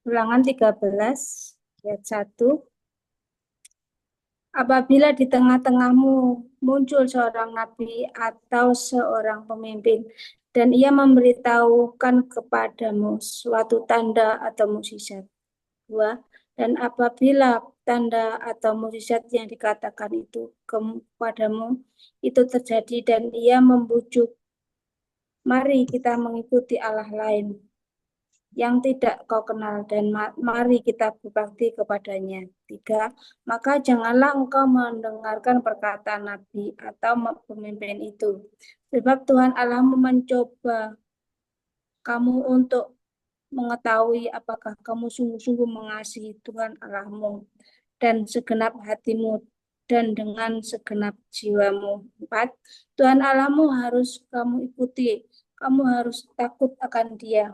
Ulangan 13 ayat 1. Apabila di tengah-tengahmu muncul seorang nabi atau seorang pemimpin, dan ia memberitahukan kepadamu suatu tanda atau mukjizat. 2. Dan apabila tanda atau mukjizat yang dikatakan itu kepadamu itu terjadi dan ia membujuk, mari kita mengikuti Allah lain yang tidak kau kenal dan mari kita berbakti kepadanya. 3. Maka janganlah engkau mendengarkan perkataan nabi atau pemimpin itu. Sebab Tuhan Allahmu mencoba kamu untuk mengetahui apakah kamu sungguh-sungguh mengasihi Tuhan Allahmu dan segenap hatimu dan dengan segenap jiwamu. 4. Tuhan Allahmu harus kamu ikuti. Kamu harus takut akan Dia.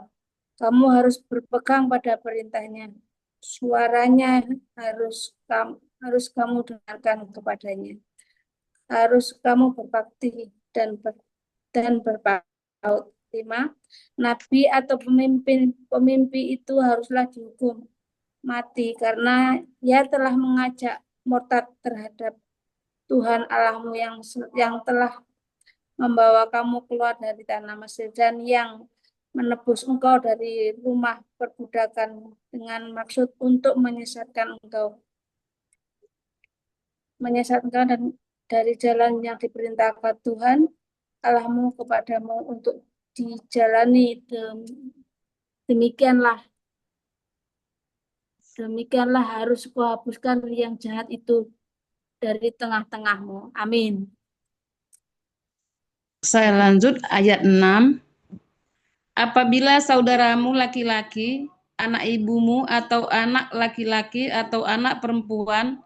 Kamu harus berpegang pada perintahnya. Suaranya harus kamu dengarkan kepadanya. Harus kamu berbakti dan berpaut. 5. Nabi atau pemimpin itu haruslah dihukum mati karena ia telah mengajak murtad terhadap Tuhan Allahmu yang telah membawa kamu keluar dari tanah Mesir dan yang menebus engkau dari rumah perbudakan dengan maksud untuk menyesatkan dan dari jalan yang diperintahkan Tuhan Allahmu kepadamu untuk dijalani. Demikianlah harus kuhapuskan yang jahat itu dari tengah-tengahmu. Amin. Saya lanjut ayat 6. Apabila saudaramu laki-laki, anak ibumu atau anak laki-laki atau anak perempuan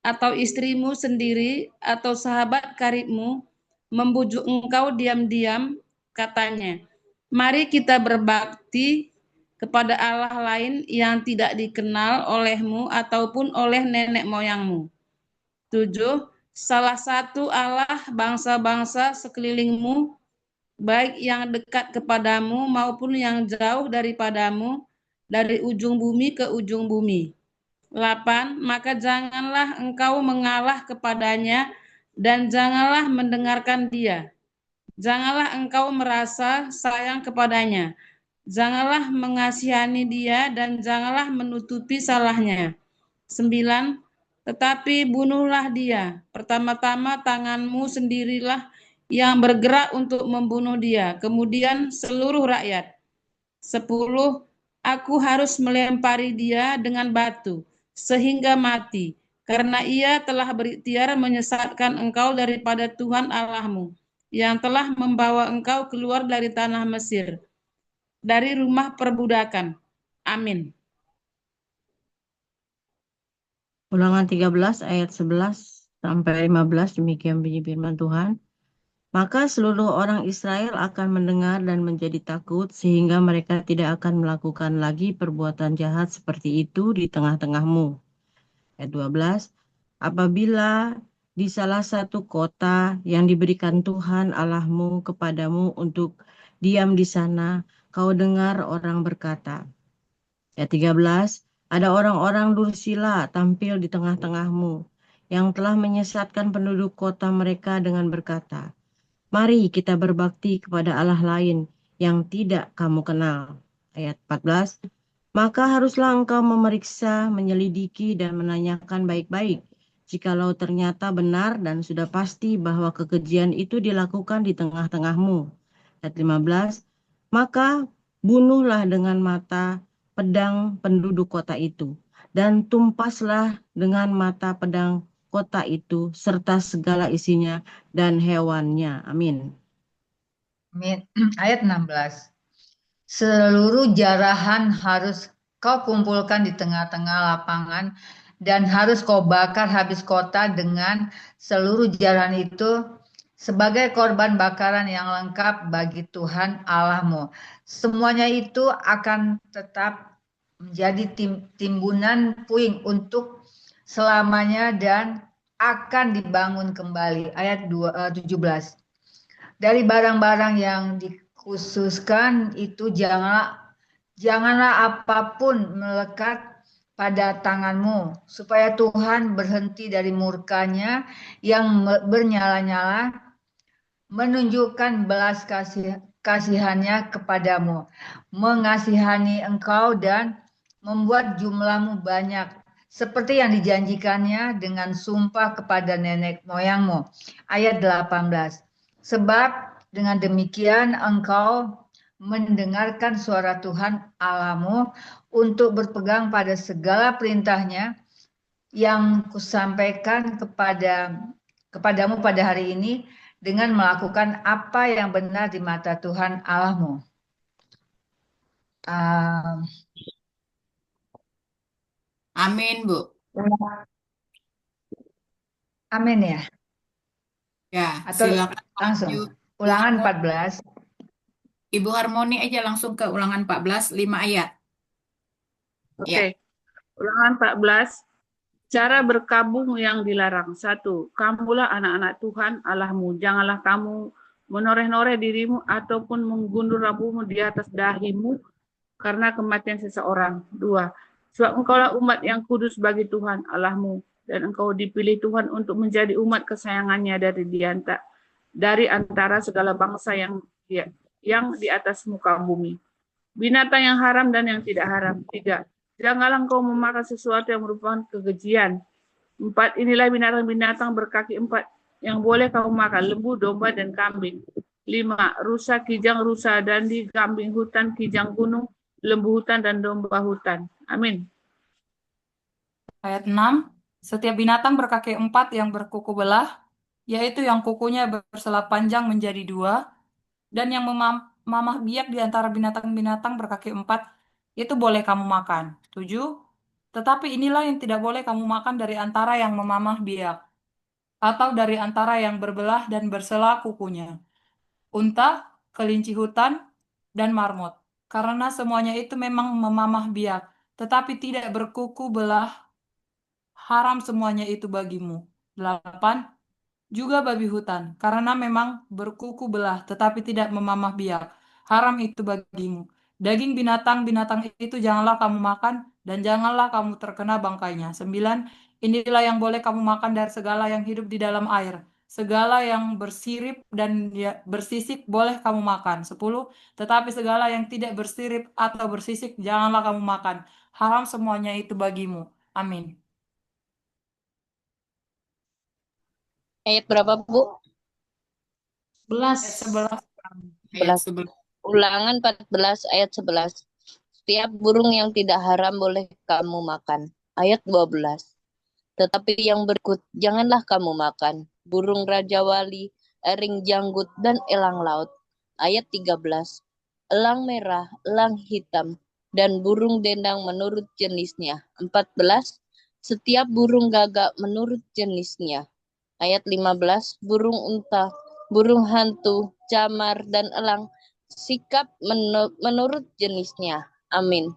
atau istrimu sendiri atau sahabat karibmu membujuk engkau diam-diam, katanya, mari kita berbakti kepada Allah lain yang tidak dikenal olehmu ataupun oleh nenek moyangmu. 7. Salah satu Allah bangsa-bangsa sekelilingmu, baik yang dekat kepadamu maupun yang jauh daripadamu, dari ujung bumi ke ujung bumi. 8. Maka janganlah engkau mengalah kepadanya dan janganlah mendengarkan dia. Janganlah engkau merasa sayang kepadanya. Janganlah mengasihani dia dan janganlah menutupi salahnya. 9. Tetapi bunuhlah dia. Pertama-tama tanganmu sendirilah yang bergerak untuk membunuh dia, kemudian seluruh rakyat. 10. Aku harus melempari dia dengan batu, sehingga mati, karena ia telah berikhtiar menyesatkan engkau daripada Tuhan Allahmu, yang telah membawa engkau keluar dari tanah Mesir, dari rumah perbudakan. Amin. Ulangan 13 ayat 11 sampai 15, demikian bunyi firman Tuhan. Maka seluruh orang Israel akan mendengar dan menjadi takut sehingga mereka tidak akan melakukan lagi perbuatan jahat seperti itu di tengah-tengahmu. Ayat 12. Apabila di salah satu kota yang diberikan Tuhan Allahmu kepadamu untuk diam di sana, kau dengar orang berkata. Ayat 13. Ada orang-orang dursila tampil di tengah-tengahmu yang telah menyesatkan penduduk kota mereka dengan berkata, mari kita berbakti kepada Allah lain yang tidak kamu kenal. Ayat 14. Maka haruslah engkau memeriksa, menyelidiki, dan menanyakan baik-baik. Jikalau ternyata benar dan sudah pasti bahwa kekejian itu dilakukan di tengah-tengahmu. Ayat 15. Maka bunuhlah dengan mata pedang penduduk kota itu, dan tumpaslah dengan mata pedang kota itu serta segala isinya dan hewannya. Amin. Amin. Ayat 16. Seluruh jarahan harus kau kumpulkan di tengah-tengah lapangan dan harus kau bakar habis kota dengan seluruh jarahan itu sebagai korban bakaran yang lengkap bagi Tuhan Allahmu. Semuanya itu akan tetap menjadi timbunan puing untuk selamanya dan akan dibangun kembali. Ayat 17. Dari barang-barang yang khususkan itu janganlah apapun melekat pada tanganmu, supaya Tuhan berhenti dari murkanya yang bernyala-nyala, menunjukkan belas kasihannya kepadamu, mengasihani engkau dan membuat jumlahmu banyak, seperti yang dijanjikannya dengan sumpah kepada nenek moyangmu. Ayat 18. Sebab dengan demikian engkau mendengarkan suara Tuhan Allahmu untuk berpegang pada segala perintahnya yang kusampaikan kepadamu pada hari ini, dengan melakukan apa yang benar di mata Tuhan Allahmu. Amin, Bu. Amin ya. Ya, Atau silakan langsung. maju. Ulangan 14. Ibu Harmoni aja langsung ke ulangan 14, 5 ayat. Oke. Ulangan 14. Cara berkabung yang dilarang. 1. Kamulah anak-anak Tuhan Allahmu. Janganlah kamu menoreh-noreh dirimu ataupun menggundur rambutmu di atas dahimu karena kematian seseorang. 2. Sebab engkaulah umat yang kudus bagi Tuhan Allahmu, dan engkau dipilih Tuhan untuk menjadi umat kesayangannya dari antara segala bangsa yang di atas muka bumi. Binatang yang haram dan yang tidak haram. 3. Janganlah engkau memakan sesuatu yang merupakan kekejian. 4. Inilah binatang-binatang berkaki 4 yang boleh kamu makan, lembu, domba, dan kambing. 5. Rusa, kijang, rusa, dandi, kambing hutan, kijang gunung, lembu hutan, dan domba hutan. Amin. Ayat 6. Setiap binatang berkaki 4 yang berkuku belah, yaitu yang kukunya bersela panjang menjadi 2, dan yang memamah biak di antara binatang-binatang berkaki 4, itu boleh kamu makan. 7. Tetapi inilah yang tidak boleh kamu makan dari antara yang memamah biak, atau dari antara yang berbelah dan bersela kukunya: unta, kelinci hutan, dan marmot. Karena semuanya itu memang memamah biak, tetapi tidak berkuku belah, haram semuanya itu bagimu. 8. Juga babi hutan, karena memang berkuku belah, tetapi tidak memamah biak, haram itu bagimu. Daging binatang-binatang itu janganlah kamu makan, dan janganlah kamu terkena bangkainya. 9. Inilah yang boleh kamu makan dari segala yang hidup di dalam air. Segala yang bersirip dan bersisik boleh kamu makan. 10. Tetapi segala yang tidak bersirip atau bersisik janganlah kamu makan. Haram semuanya itu bagimu. Amin. Ayat berapa, Bu? 11. Ayat 11. Ulangan 14 ayat 11. Setiap burung yang tidak haram boleh kamu makan. Ayat 12. Tetapi yang berkut janganlah kamu makan. Burung raja wali, ering janggut, dan elang laut. Ayat 13. Elang merah, elang hitam, dan burung dendang menurut jenisnya. 14. Setiap burung gagak menurut jenisnya. Ayat 15. Burung unta, burung hantu, camar, dan elang sikap menurut jenisnya. Amin.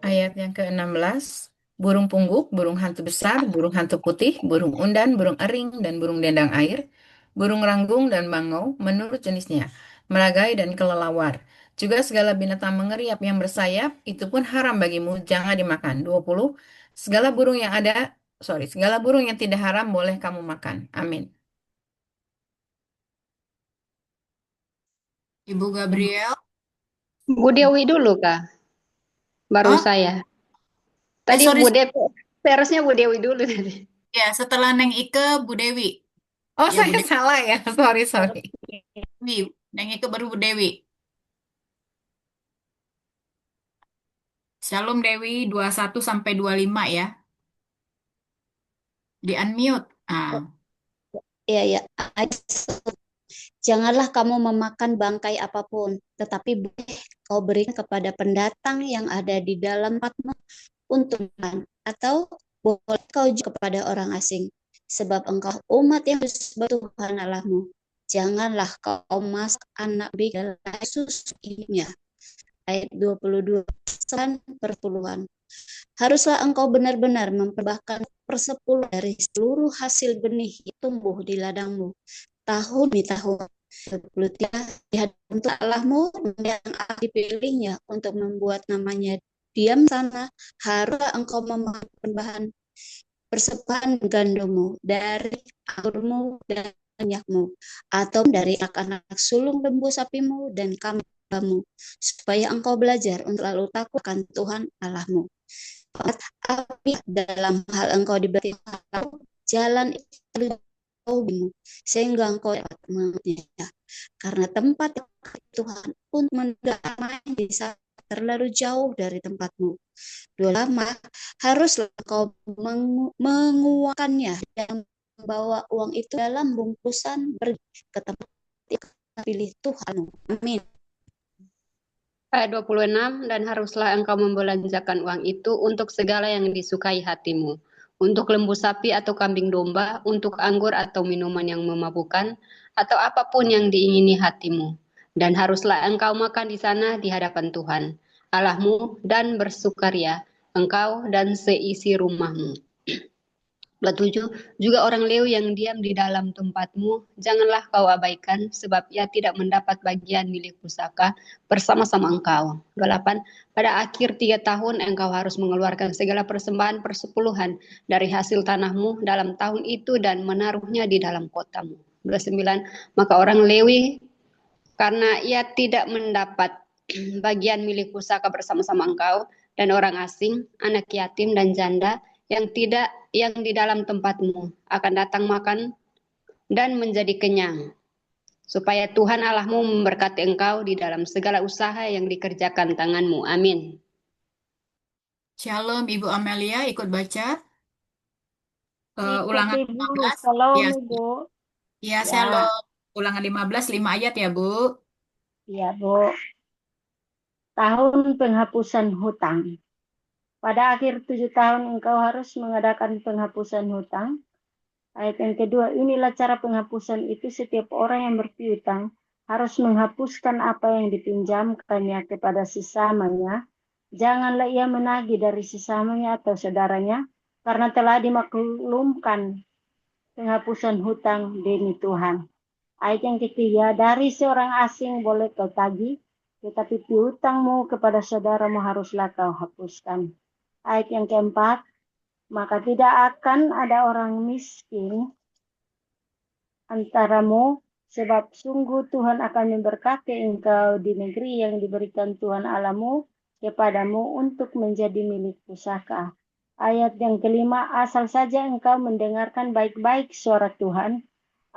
Ayat yang ke-16. Burung pungguk, burung hantu besar, burung hantu putih, burung undan, burung ering, dan burung dendang air, burung ranggung dan bangau menurut jenisnya, meragai dan kelelawar. Juga segala binatang mengeriap yang bersayap, itu pun haram bagimu, jangan dimakan. 20. Segala burung yang tidak haram boleh kamu makan. Amin. Ibu Gabriel. Bu Dewi dulu, Kak. Baru saya. Tadi sorry. Bu Dewi, harusnya Bu Dewi dulu tadi. Ya, setelah Neng Ike, Bu Dewi. Oh, Ya, saya salah ya. Sorry. Neng Ike baru Bu Dewi. Shalom Dewi, 21 sampai 25 ya. Di unmute. Iya. Janganlah kamu memakan bangkai apapun, tetapi boleh kau berikan kepada pendatang yang ada di dalam tempatmu untuk makan, atau boleh kau juga kepada orang asing, sebab engkau umat yang kudus bagi Tuhan Allahmu. Janganlah kau masak anak bigel susu hidupnya. Ayat 22. Perpuluhan. Haruslah engkau benar-benar memperbahkan 1/10 dari seluruh hasil benih yang tumbuh di ladangmu tahun demi tahun. 23, di hadapan Tuhan Allahmu yang akan dipilihnya untuk membuat namanya diam sana, harus engkau memakan bahan persembahan gandummu dari anggurmu dan minyakmu, atau dari anak-anak sulung lembu sapimu dan kambingmu, supaya engkau belajar untuk lalu takut akan Tuhan Allahmu. Dalam hal engkau diberi jalan itu sehingga engkau dapat mengikutinya, karena tempat Tuhan untuk mendapat di saat terlalu jauh dari tempatmu. 28, haruslah engkau menguakannya dan membawa uang itu dalam bungkusan pergi ke tempat yang pilih Tuhanmu. Amin. Ayat 26, dan haruslah engkau membelanjakan uang itu untuk segala yang disukai hatimu, untuk lembu sapi atau kambing domba, untuk anggur atau minuman yang memabukkan, atau apapun yang diingini hatimu. Dan haruslah engkau makan di sana di hadapan Tuhan Allahmu dan bersukaria, engkau dan seisi rumahmu. 27, juga orang Lewi yang diam di dalam tempatmu, janganlah kau abaikan, sebab ia tidak mendapat bagian milik pusaka bersama-sama engkau. 28, pada akhir 3 tahun engkau harus mengeluarkan segala persembahan persepuluhan dari hasil tanahmu dalam tahun itu dan menaruhnya di dalam kotamu. 29, maka orang Lewi, karena ia tidak mendapat bagian milik pusaka bersama-sama engkau, dan orang asing, anak yatim dan janda, yang di dalam tempatmu akan datang makan dan menjadi kenyang, supaya Tuhan Allahmu memberkati engkau di dalam segala usaha yang dikerjakan tanganmu. Amin. Shalom, Ibu Amelia, ikut baca. Ikut Ulangan Ibu, 15. shalom Ya, Ibu. ya, Ya, shalom. Ulangan 15, 5 ayat ya, Bu. ya Bu. Tahun penghapusan hutang. Pada akhir 7 tahun engkau harus mengadakan penghapusan hutang. Ayat yang kedua, inilah cara penghapusan itu: setiap orang yang berpiutang harus menghapuskan apa yang dipinjamkannya kepada sesamanya. Janganlah ia menagih dari sesamanya atau saudaranya, karena telah dimaklumkan penghapusan hutang demi Tuhan. Ayat yang ketiga, dari seorang asing boleh kau tagih, tetapi piutangmu kepada saudaramu haruslah kau hapuskan. Ayat yang keempat, maka tidak akan ada orang miskin antaramu, sebab sungguh Tuhan akan memberkati engkau di negeri yang diberikan Tuhan Allahmu kepadamu untuk menjadi milik pusaka. Ayat yang kelima, asal saja engkau mendengarkan baik-baik suara Tuhan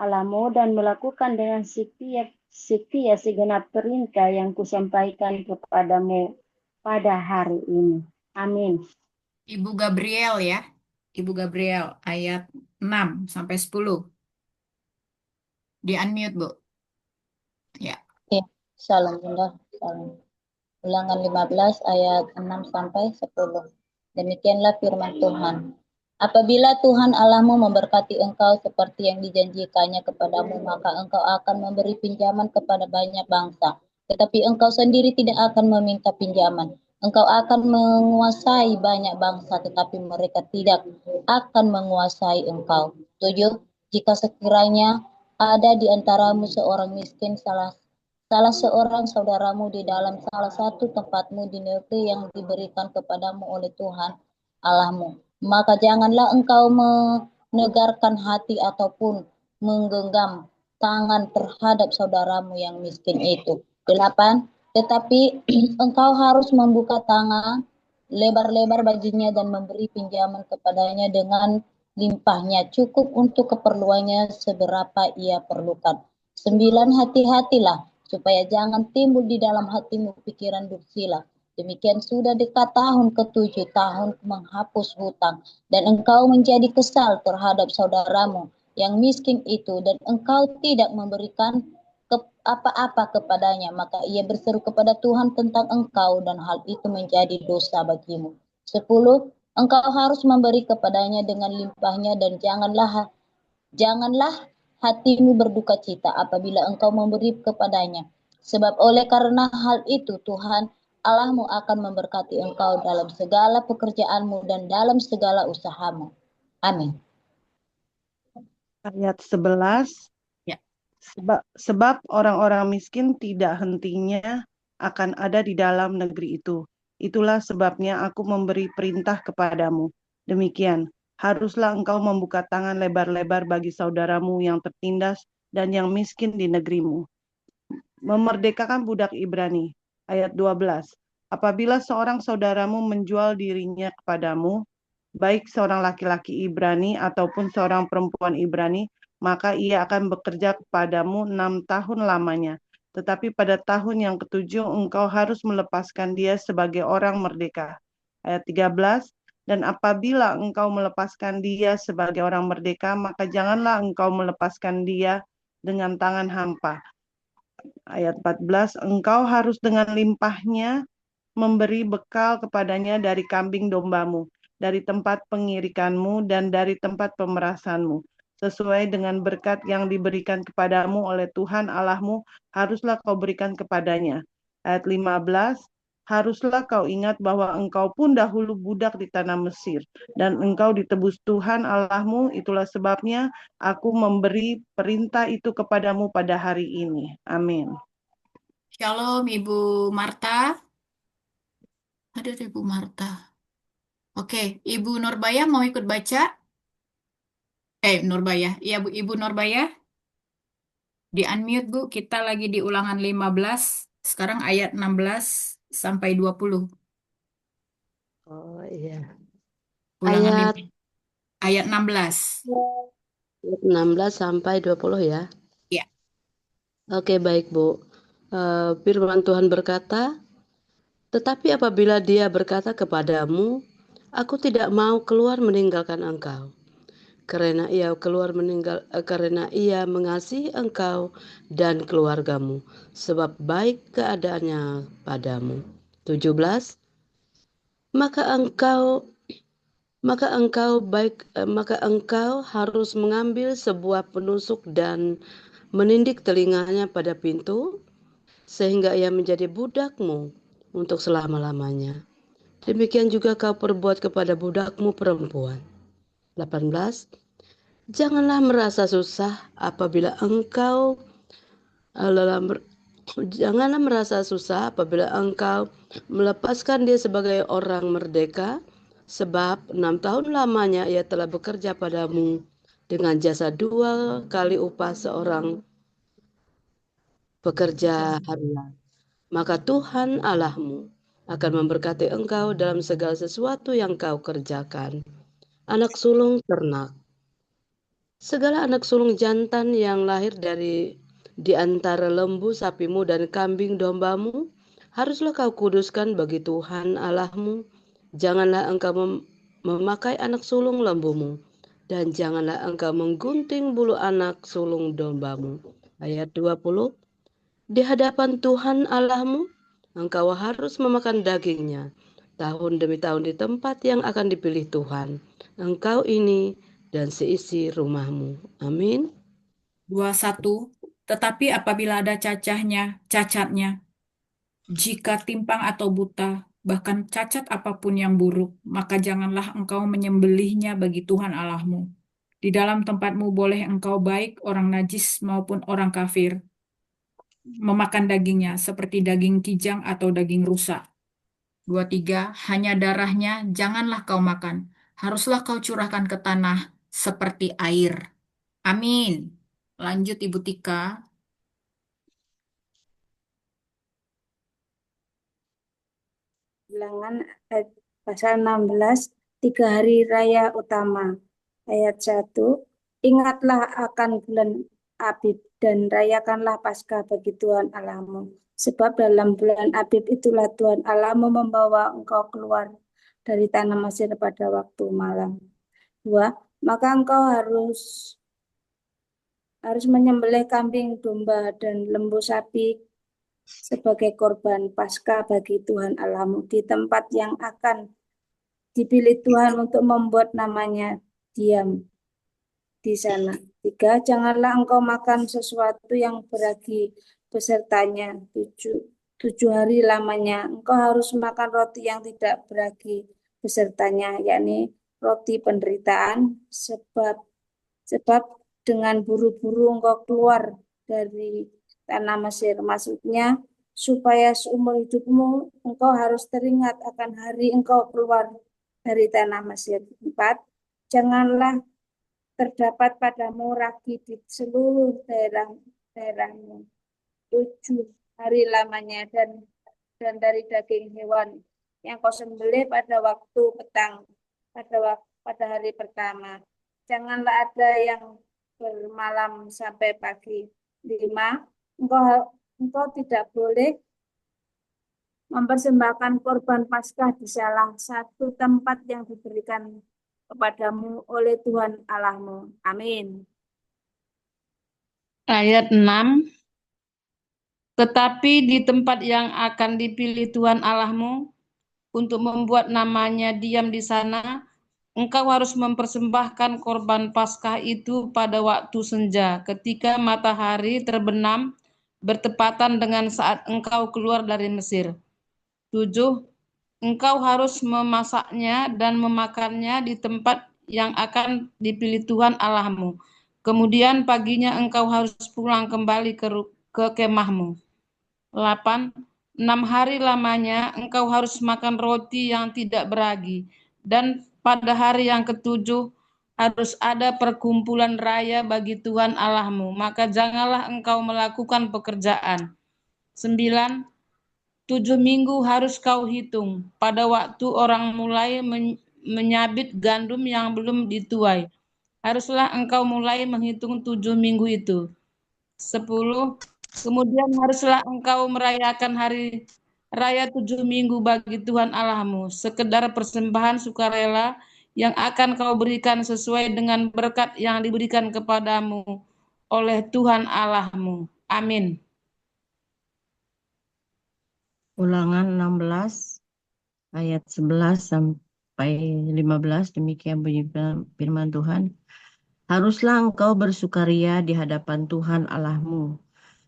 Allahmu dan melakukan dengan setia segenap perintah yang kusampaikan kepadamu pada hari ini. Amin. Ibu Gabriel ya. Ibu Gabriel, ayat 6 sampai 10. Di unmute, Bu. Ya. Ya, Shalom Bunda. Shalom. Ulangan 15 ayat 6 sampai 10. Demikianlah firman Tuhan. Apabila Tuhan Allahmu memberkati engkau seperti yang dijanjikannya kepadamu, maka engkau akan memberi pinjaman kepada banyak bangsa. Tetapi engkau sendiri tidak akan meminta pinjaman. Engkau akan menguasai banyak bangsa, tetapi mereka tidak akan menguasai engkau. 7. Jika sekiranya ada di antaramu seorang miskin, salah seorang saudaramu di dalam salah satu tempatmu di negeri yang diberikan kepadamu oleh Tuhan Allahmu, maka janganlah engkau menegarkan hati ataupun menggenggam tangan terhadap saudaramu yang miskin itu. 8. Tetapi engkau harus membuka tangan lebar-lebar baginya dan memberi pinjaman kepadanya dengan limpahnya, cukup untuk keperluannya seberapa ia perlukan. 9. Hati-hatilah supaya jangan timbul di dalam hatimu pikiran dursila. Demikian sudah dekat tahun ke-7, tahun menghapus hutang, dan engkau menjadi kesal terhadap saudaramu yang miskin itu, dan engkau tidak memberikan apa-apa kepadanya, maka ia berseru kepada Tuhan tentang engkau, dan hal itu menjadi dosa bagimu. 10. Engkau harus memberi kepadanya dengan limpahnya, dan janganlah hatimu berduka cita apabila engkau memberi kepadanya. Sebab oleh karena hal itu Tuhan Allahmu akan memberkati engkau dalam segala pekerjaanmu dan dalam segala usahamu. Amin. Ayat 11. Ya. Sebab orang-orang miskin tidak hentinya akan ada di dalam negeri itu. Itulah sebabnya aku memberi perintah kepadamu. Demikian, haruslah engkau membuka tangan lebar-lebar bagi saudaramu yang tertindas dan yang miskin di negerimu. Memerdekakan budak Ibrani. Ayat 12. Apabila seorang saudaramu menjual dirinya kepadamu, baik seorang laki-laki Ibrani ataupun seorang perempuan Ibrani, maka ia akan bekerja kepadamu 6 tahun lamanya. Tetapi pada tahun yang ketujuh engkau harus melepaskan dia sebagai orang merdeka. Ayat 13. Dan apabila engkau melepaskan dia sebagai orang merdeka, maka janganlah engkau melepaskan dia dengan tangan hampa. Ayat 14, engkau harus dengan limpahnya memberi bekal kepadanya dari kambing dombamu, dari tempat pengirikanmu, dan dari tempat pemerasanmu. Sesuai dengan berkat yang diberikan kepadamu oleh Tuhan Allahmu, haruslah kau berikan kepadanya. Ayat 15, haruslah kau ingat bahwa engkau pun dahulu budak di tanah Mesir, dan engkau ditebus Tuhan Allahmu, itulah sebabnya aku memberi perintah itu kepadamu pada hari ini. Amin. Shalom Ibu Marta. Ada Ibu Marta. Oke, Ibu Nurbaya mau ikut baca? Nurbaya. Iya Bu, Ibu Nurbaya. Di unmute Bu, kita lagi di ulangan 15, sekarang ayat 16 sampai 20. Oh iya. Ulangan Ayat 16. 16 sampai 20 ya. Ya. Oke, baik Bu. Firman Tuhan berkata, tetapi apabila dia berkata kepadamu, aku tidak mau keluar meninggalkan engkau, karena ia mengasihi engkau dan keluargamu, sebab baik keadaannya padamu. 17. Maka engkau harus mengambil sebuah penusuk dan menindik telinganya pada pintu, sehingga ia menjadi budakmu untuk selama-lamanya. Demikian juga kau perbuat kepada budakmu perempuan. 18. Janganlah merasa susah apabila engkau melepaskan dia sebagai orang merdeka, sebab 6 tahun lamanya ia telah bekerja padamu dengan jasa 2 kali upah seorang pekerja harian. Maka Tuhan Allahmu akan memberkati engkau dalam segala sesuatu yang kau kerjakan. Anak sulung ternak. Segala anak sulung jantan yang lahir di antara lembu sapimu dan kambing dombamu, haruslah kau kuduskan bagi Tuhan Allahmu. Janganlah engkau memakai anak sulung lembumu, dan janganlah engkau menggunting bulu anak sulung dombamu. Ayat 20. Di hadapan Tuhan Allahmu, engkau harus memakan dagingnya tahun demi tahun di tempat yang akan dipilih Tuhan, engkau ini dan seisi rumahmu. Amin. 21. Tetapi apabila ada cacatnya, jika timpang atau buta, bahkan cacat apapun yang buruk, maka janganlah engkau menyembelihnya bagi Tuhan Allahmu. Di dalam tempatmu boleh engkau baik orang najis maupun orang kafir memakan dagingnya, seperti daging kijang atau daging rusa. 23. Hanya darahnya janganlah kau makan. Haruslah kau curahkan ke tanah seperti air. Amin. Lanjut Ibu Tika. Bilangan pasal 16, 3 hari raya utama. Ayat 1, ingatlah akan bulan Abib dan rayakanlah Paskah bagi Tuhan Allahmu. Sebab dalam bulan Abib itulah Tuhan Allahmu membawa engkau keluar dari tanah Mesir pada waktu malam. 2, maka engkau harus menyembelih kambing, domba, dan lembu sapi sebagai korban Paskah bagi Tuhan Allahmu di tempat yang akan dipilih Tuhan untuk membuat namanya diam di sana. 3, janganlah engkau makan sesuatu yang beragi besertanya 7 hari lamanya. Engkau harus makan roti yang tidak beragi besertanya, yakni roti penderitaan, sebab dengan buru-buru engkau keluar dari tanah Mesir. Maksudnya, supaya seumur hidupmu engkau harus teringat akan hari engkau keluar dari tanah Mesir. 4. Janganlah terdapat padamu ragi di seluruh daerahmu 7 hari lamanya, dan dari daging hewan yang kau sembelih pada waktu petang, pada hari pertama. Janganlah ada yang bermalam sampai pagi. 5. Engkau tidak boleh mempersembahkan korban Paskah di salah satu tempat yang diberikan kepadamu oleh Tuhan Allahmu. Amin. Ayat 6. Tetapi di tempat yang akan dipilih Tuhan Allahmu untuk membuat namanya diam di sana, engkau harus mempersembahkan korban Paskah itu pada waktu senja, ketika matahari terbenam bertepatan dengan saat engkau keluar dari Mesir. 7. Engkau harus memasaknya dan memakannya di tempat yang akan dipilih Tuhan Allahmu. Kemudian paginya engkau harus pulang kembali ke kemahmu. 8. 6 hari lamanya engkau harus makan roti yang tidak beragi, dan pada hari yang ketujuh harus ada perkumpulan raya bagi Tuhan Allahmu, maka janganlah engkau melakukan pekerjaan. 9. 7 minggu harus kau hitung pada waktu orang mulai menyabit gandum yang belum dituai. Haruslah engkau mulai menghitung 7 minggu itu. 10. Kemudian haruslah engkau merayakan hari raya 7 minggu bagi Tuhan Allahmu, sekedar persembahan sukarela yang akan kau berikan sesuai dengan berkat yang diberikan kepadamu oleh Tuhan Allahmu. Amin. Ulangan 16 ayat 11 sampai 15, demikian bunyi firman Tuhan. Haruslah engkau bersukaria di hadapan Tuhan Allahmu,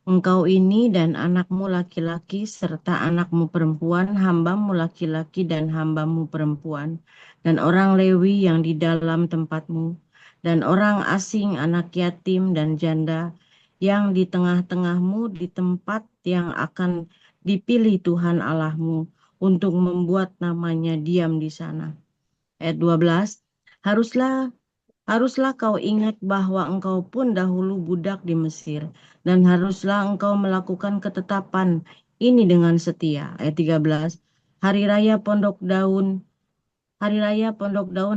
engkau ini dan anakmu laki-laki serta anakmu perempuan, hambamu laki-laki dan hambamu perempuan, dan orang Lewi yang di dalam tempatmu, dan orang asing, anak yatim dan janda yang di tengah-tengahmu di tempat yang akan dipilih Tuhan Allahmu untuk membuat namanya diam di sana. Ayat 12, Haruslah kau ingat bahwa engkau pun dahulu budak di Mesir, dan haruslah engkau melakukan ketetapan ini dengan setia. Ayat 13, Hari Raya Pondok Daun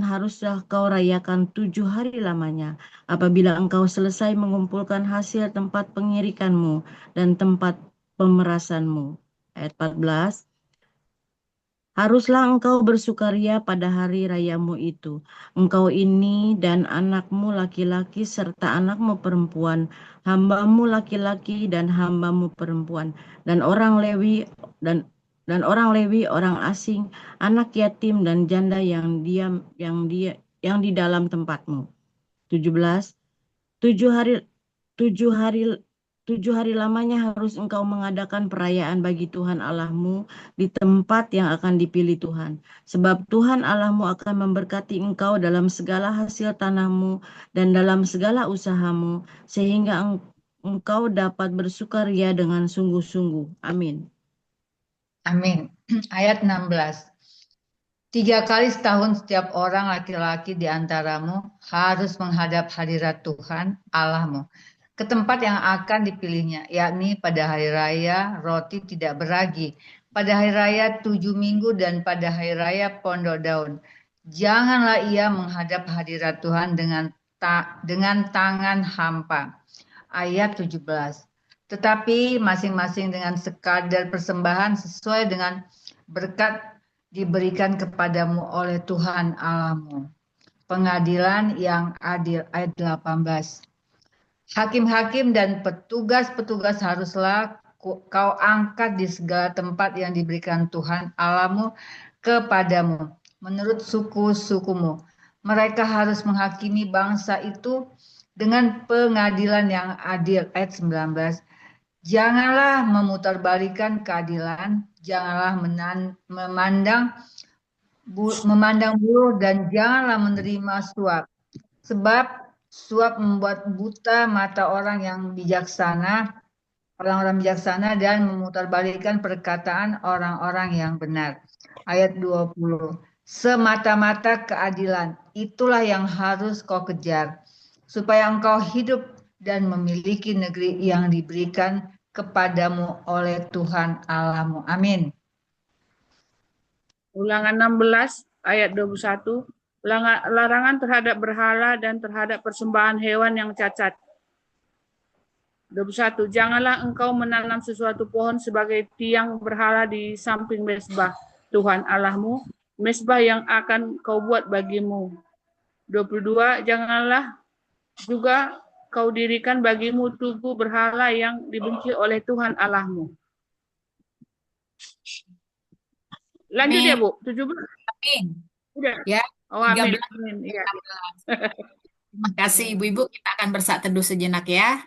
haruslah kau rayakan 7 hari lamanya, apabila engkau selesai mengumpulkan hasil tempat pengirikanmu dan tempat pemerasanmu. Ayat 14, Haruslah engkau bersukaria pada hari rayamu itu, engkau ini dan anakmu laki-laki serta anakmu perempuan, hambamu laki-laki dan hambamu perempuan, dan orang Lewi, orang asing, anak yatim dan janda yang di dalam tempatmu. 17. 7 hari lamanya harus engkau mengadakan perayaan bagi Tuhan Allahmu di tempat yang akan dipilih Tuhan. Sebab Tuhan Allahmu akan memberkati engkau dalam segala hasil tanahmu dan dalam segala usahamu, sehingga engkau dapat bersukaria dengan sungguh-sungguh. Amin. Amin. Ayat 16. 3 kali setahun setiap orang laki-laki di antaramu harus menghadap hadirat Tuhan Allahmu ke tempat yang akan dipilihnya, yakni pada hari raya roti tidak beragi, pada hari raya 7 minggu dan pada hari raya Pondok Daun. Janganlah ia menghadap hadirat Tuhan dengan tangan hampa. Ayat 17. Tetapi masing-masing dengan sekadar persembahan sesuai dengan berkat diberikan kepadamu oleh Tuhan Allahmu. Pengadilan yang adil. Ayat 18. Hakim-hakim dan petugas-petugas haruslah kau angkat di segala tempat yang diberikan Tuhan Allahmu kepadamu, menurut suku-sukumu. Mereka harus menghakimi bangsa itu dengan pengadilan yang adil. Ayat 19. Janganlah memutarbalikan keadilan, janganlah memandang buruh dan janganlah menerima suap. Sebab Suap membuat buta mata orang yang bijaksana, orang-orang bijaksana, dan memutarbalikkan perkataan orang-orang yang benar. Ayat 20. Semata-mata keadilan, itulah yang harus kau kejar, supaya engkau hidup dan memiliki negeri yang diberikan kepadamu oleh Tuhan Allahmu. Amin. Ulangan 16 ayat 21. Larangan terhadap berhala dan terhadap persembahan hewan yang cacat. 21. Janganlah engkau menanam sesuatu pohon sebagai tiang berhala di samping mezbah Tuhan Allahmu, mezbah yang akan kau buat bagimu. 22. Janganlah juga kau dirikan bagimu tugu berhala yang dibenci oleh Tuhan Allahmu. Lanjut ya, Bu. 17. Amin. Udah. Ya, Oh, amin. 13. Amin. Iya. Terima kasih Ibu-Ibu, kita akan bersaat teduh sejenak ya.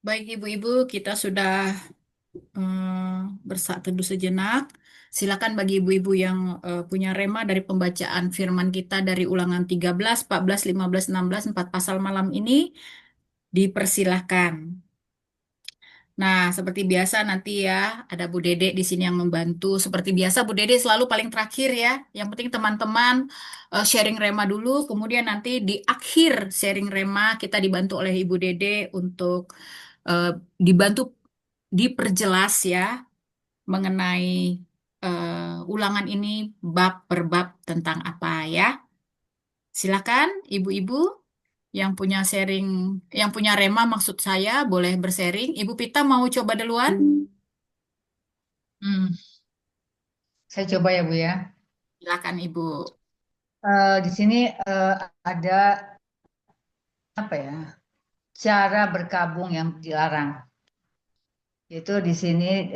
Baik Ibu-Ibu, kita sudah bersaat teduh sejenak. Silakan bagi ibu-ibu yang punya rema dari pembacaan firman kita dari Ulangan 13, 14, 15, 16, 4 pasal malam ini, dipersilahkan. Nah, seperti biasa nanti ya, ada Bu Dede di sini yang membantu. Seperti biasa, Bu Dede selalu paling terakhir ya. Yang penting teman-teman sharing rema dulu, kemudian nanti di akhir sharing rema kita dibantu oleh Ibu Dede untuk eh, dibantu diperjelas ya mengenai ulangan ini bab per bab tentang apa ya. Silakan ibu-ibu yang punya sharing, yang punya rema maksud saya boleh bersharing. Ibu Pita mau coba duluan? Saya coba ya Bu ya. Silakan Ibu. Di sini ada apa ya? Cara berkabung yang dilarang. Itu di sini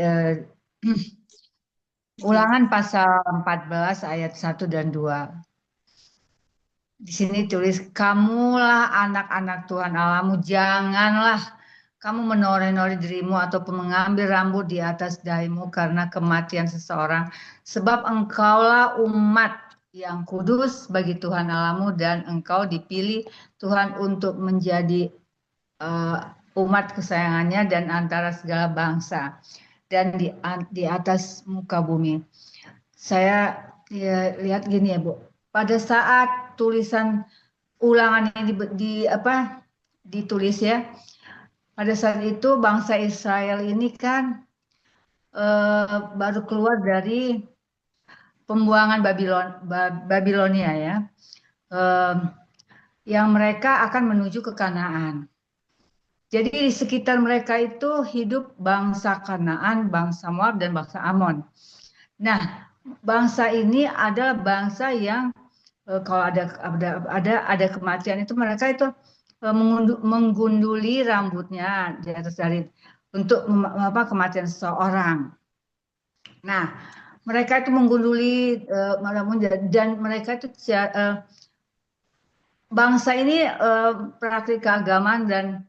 Ulangan pasal 14 ayat 1 dan 2. Di sini tulis, kamulah anak-anak Tuhan Allahmu, janganlah kamu menoreh-noreh dirimu ataupun mengambil rambut di atas dahimu karena kematian seseorang. Sebab engkaulah umat yang kudus bagi Tuhan Allahmu dan engkau dipilih Tuhan untuk menjadi umat kesayangannya dan antara segala bangsa dan di atas muka bumi. Saya lihat gini ya Bu, pada saat tulisan ulangan ini ditulis ya, pada saat itu bangsa Israel ini kan baru keluar dari pembuangan Babilonia ya, yang mereka akan menuju ke Kanaan. Jadi di sekitar mereka itu hidup bangsa Kanaan, bangsa Moab dan bangsa Amon. Nah, bangsa ini adalah bangsa yang kalau ada kematian itu mereka itu menggunduli rambutnya di atas dari untuk kematian seseorang. Nah, mereka itu menggunduli dan mereka itu bangsa ini praktik keagamaan dan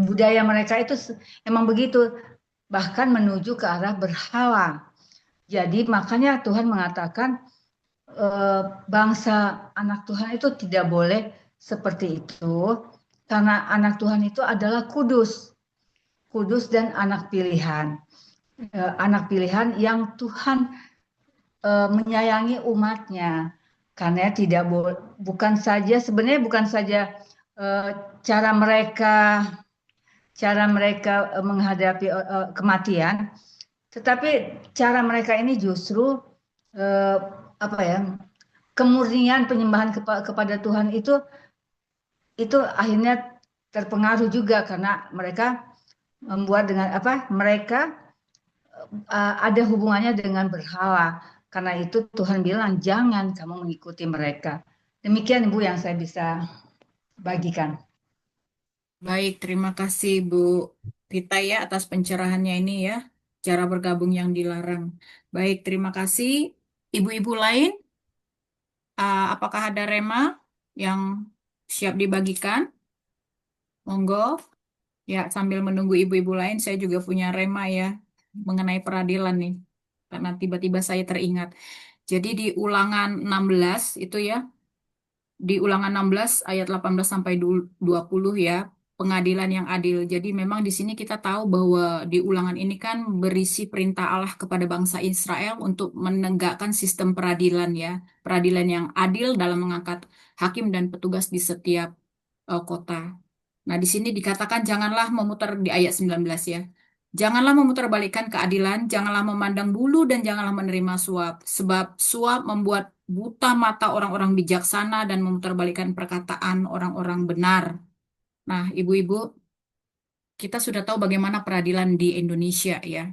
budaya mereka itu emang begitu, bahkan menuju ke arah berhala. Jadi makanya Tuhan mengatakan bangsa anak Tuhan itu tidak boleh seperti itu, karena anak Tuhan itu adalah kudus dan anak pilihan yang Tuhan menyayangi umatnya, karena bukan saja cara mereka menghadapi kematian, tetapi cara mereka ini justru kemurnian penyembahan kepada Tuhan itu akhirnya terpengaruh juga karena mereka membuat dengan mereka ada hubungannya dengan berhala. Karena itu Tuhan bilang jangan kamu mengikuti mereka. Demikian Ibu yang saya bisa bagikan. Baik, terima kasih Bu Rita ya atas pencerahannya ini ya, cara bergabung yang dilarang. Baik, terima kasih. Ibu-ibu lain, apakah ada rema yang siap dibagikan? Monggo. Ya, sambil menunggu ibu-ibu lain, saya juga punya rema ya mengenai peradilan nih. Karena tiba-tiba saya teringat. Jadi di Ulangan 16 itu ya, di Ulangan 16 ayat 18 sampai 20 ya, pengadilan yang adil. Jadi memang di sini kita tahu bahwa di Ulangan ini kan berisi perintah Allah kepada bangsa Israel untuk menegakkan sistem peradilan ya, peradilan yang adil dalam mengangkat hakim dan petugas di setiap kota. Nah, di sini dikatakan janganlah memutar di ayat 19 ya. Janganlah memutarbalikkan keadilan, janganlah memandang bulu dan janganlah menerima suap. Sebab suap membuat buta mata orang-orang bijaksana dan memutarbalikkan perkataan orang-orang benar. Nah, ibu-ibu, kita sudah tahu bagaimana peradilan di Indonesia ya.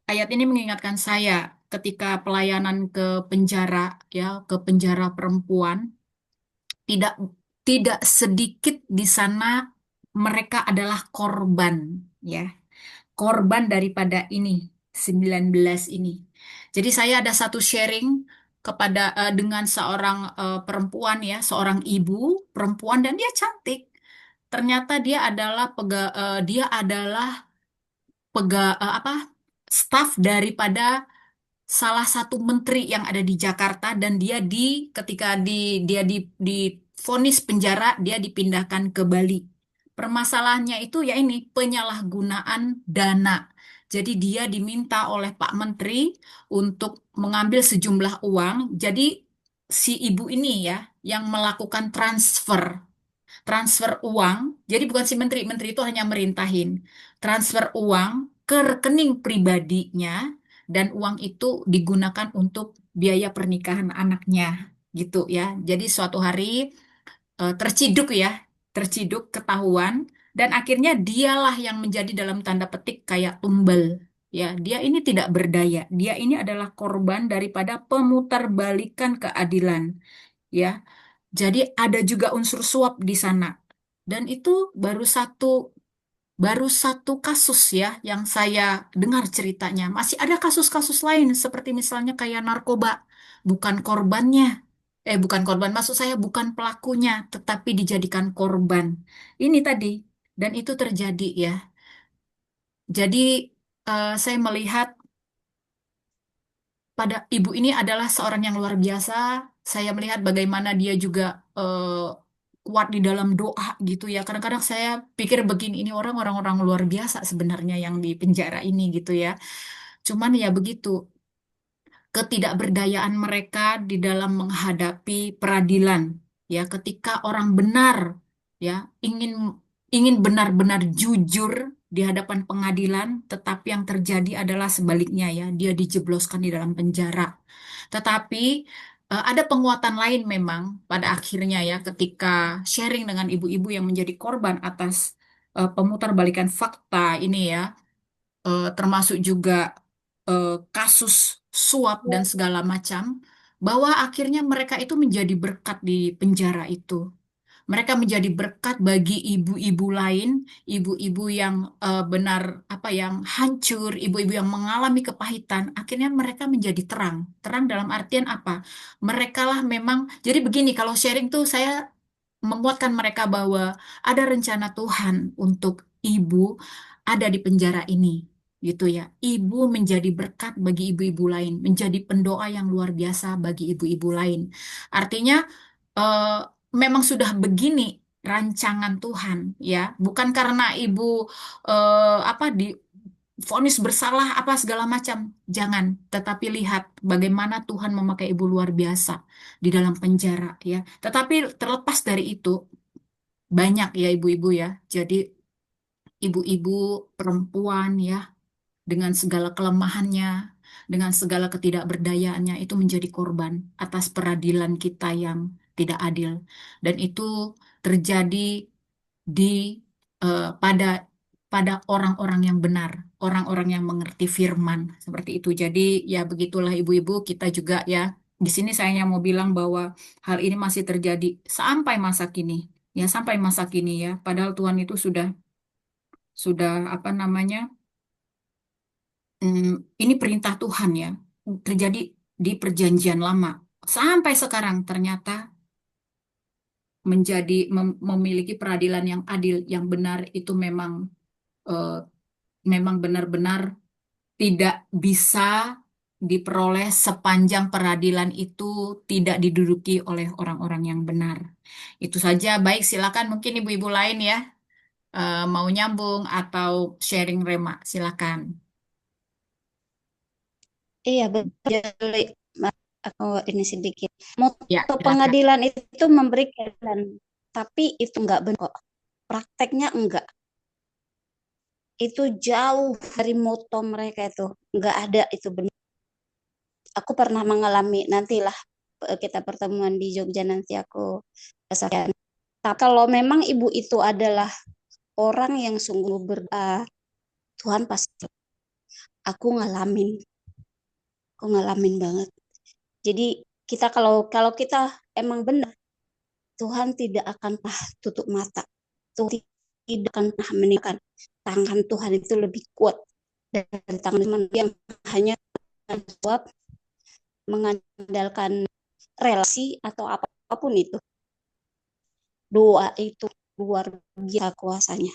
Ayat ini mengingatkan saya ketika pelayanan ke penjara ya, ke penjara perempuan, tidak sedikit di sana mereka adalah korban ya. Korban daripada ini 19 ini. Jadi saya ada satu sharing dengan seorang perempuan ya, seorang ibu perempuan dan dia cantik. Ternyata dia adalah staf daripada salah satu menteri yang ada di Jakarta dan ketika dia divonis penjara dia dipindahkan ke Bali. Permasalahannya itu ya ini penyalahgunaan dana. Jadi dia diminta oleh Pak Menteri untuk mengambil sejumlah uang. Jadi si ibu ini ya yang melakukan transfer uang. Jadi bukan si menteri itu hanya merintahin. Transfer uang ke rekening pribadinya dan uang itu digunakan untuk biaya pernikahan anaknya gitu ya. Jadi suatu hari terciduk ketahuan dan akhirnya dialah yang menjadi dalam tanda petik kayak tumbal ya. Dia ini tidak berdaya. Dia ini adalah korban daripada pemutarbalikan keadilan ya. Jadi ada juga unsur suap di sana. Dan itu baru satu kasus ya yang saya dengar ceritanya. Masih ada kasus-kasus lain seperti misalnya kayak narkoba. bukan korbannya. Bukan korban, maksud saya bukan pelakunya, tetapi dijadikan korban. Ini tadi, dan itu terjadi ya. Jadi saya melihat pada ibu ini adalah seorang yang luar biasa. Saya melihat bagaimana dia juga kuat di dalam doa gitu ya. Kadang-kadang saya pikir begini, ini orang-orang luar biasa sebenarnya yang di penjara ini gitu ya. Cuman ya begitu, ketidakberdayaan mereka di dalam menghadapi peradilan ya, ketika orang benar ya ingin benar-benar jujur di hadapan pengadilan, tetapi yang terjadi adalah sebaliknya ya, dia dijebloskan di dalam penjara. Tetapi ada penguatan lain memang pada akhirnya ya, ketika sharing dengan ibu-ibu yang menjadi korban atas pemutarbalikan fakta ini ya, termasuk juga kasus suap dan segala macam, bahwa akhirnya mereka itu menjadi berkat di penjara itu. Mereka menjadi berkat bagi ibu-ibu lain, ibu-ibu yang benar apa yang hancur, ibu-ibu yang mengalami kepahitan. Akhirnya mereka menjadi terang. Terang dalam artian apa? Mereka lah memang. Jadi begini, kalau sharing tuh saya menguatkan mereka bahwa ada rencana Tuhan untuk ibu ada di penjara ini, gitu ya. Ibu menjadi berkat bagi ibu-ibu lain, menjadi pendoa yang luar biasa bagi ibu-ibu lain. Artinya eh, memang sudah begini rancangan Tuhan ya, bukan karena ibu apa divonis bersalah apa segala macam. Jangan, tetapi lihat bagaimana Tuhan memakai ibu luar biasa di dalam penjara ya. Tetapi terlepas dari itu, banyak ya ibu-ibu ya. Jadi ibu-ibu perempuan ya, dengan segala kelemahannya, dengan segala ketidakberdayaannya, itu menjadi korban atas peradilan kita yang tidak adil. Dan itu terjadi di pada orang-orang yang benar, orang-orang yang mengerti firman seperti itu. Jadi ya begitulah ibu-ibu, kita juga ya. Di sini saya hanya mau bilang bahwa hal ini masih terjadi sampai masa kini. Ya, sampai masa kini ya. Padahal Tuhan itu sudah apa namanya? Ini perintah Tuhan ya, terjadi di perjanjian lama. Sampai sekarang ternyata memiliki peradilan yang adil, yang benar itu eh, memang benar-benar tidak bisa diperoleh sepanjang peradilan itu tidak diduduki oleh orang-orang yang benar. Itu saja. Baik, silakan mungkin ibu-ibu lain ya mau nyambung atau sharing Rema, silakan. Iya, betul. Aku ini sedikit. Moto Ya, silakan. pengadilan itu memberi keadilan, tapi itu enggak benar kok. Prakteknya enggak. Itu jauh dari moto mereka itu. Enggak ada itu benar. Aku pernah mengalami, nantilah kita pertemuan di Jogja nanti aku kesaksian. Tapi kalau memang ibu itu adalah orang yang sungguh berdoa, Tuhan pasti. Aku ngalamin banget. Jadi kita kalau kita emang benar, Tuhan tidak akan pernah tutup mata. Tuhan tidak akan pernah meninggalkan. Tangan Tuhan itu lebih kuat dari tangan manusia yang hanya suap mengandalkan relasi atau apapun itu. Doa itu luar biasa kuasanya.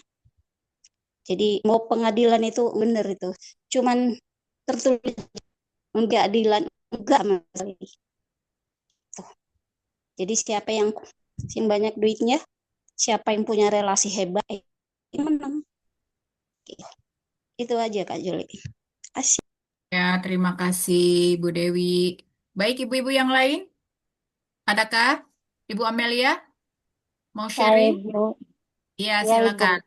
Jadi mau pengadilan itu benar itu. Cuman tertulis pengadilan enggak sama sekali. Jadi siapa yang banyak duitnya, siapa yang punya relasi hebat, yang menang. Itu aja Kak Juli. Asik. Ya, terima kasih Bu Dewi. Baik, ibu-ibu yang lain, adakah Ibu Amelia mau Saya sharing? Ibu. Iya, Ya Ibu. silakan.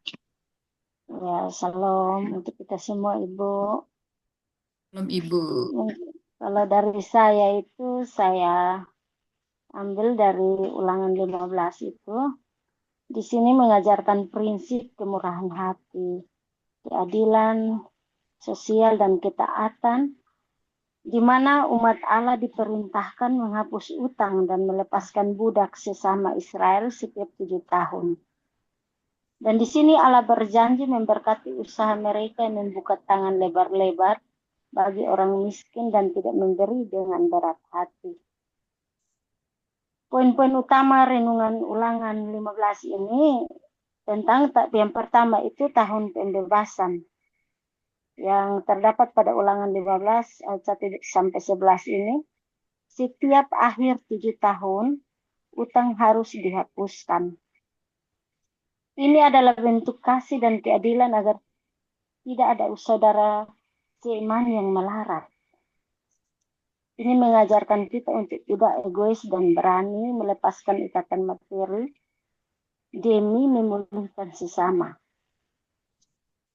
Ya, salam untuk kita semua Ibu. Belum Ibu. Kalau dari saya itu saya ambil dari Ulangan 15 itu. Di sini mengajarkan prinsip kemurahan hati, keadilan sosial dan ketaatan, di mana umat Allah diperintahkan menghapus utang dan melepaskan budak sesama Israel setiap 7 tahun. Dan di sini Allah berjanji memberkati usaha mereka yang membuka tangan lebar-lebar bagi orang miskin dan tidak memberi dengan berat hati. Poin-poin utama renungan ulangan 15 ini tentang yang pertama itu tahun pembebasan yang terdapat pada ulangan 15 ayat 1 sampai 11 ini. Setiap akhir 7 tahun utang harus dihapuskan. Ini adalah bentuk kasih dan keadilan agar tidak ada saudara seiman yang melarat. Ini mengajarkan kita untuk tidak egois dan berani melepaskan ikatan materi demi memulihkan sesama.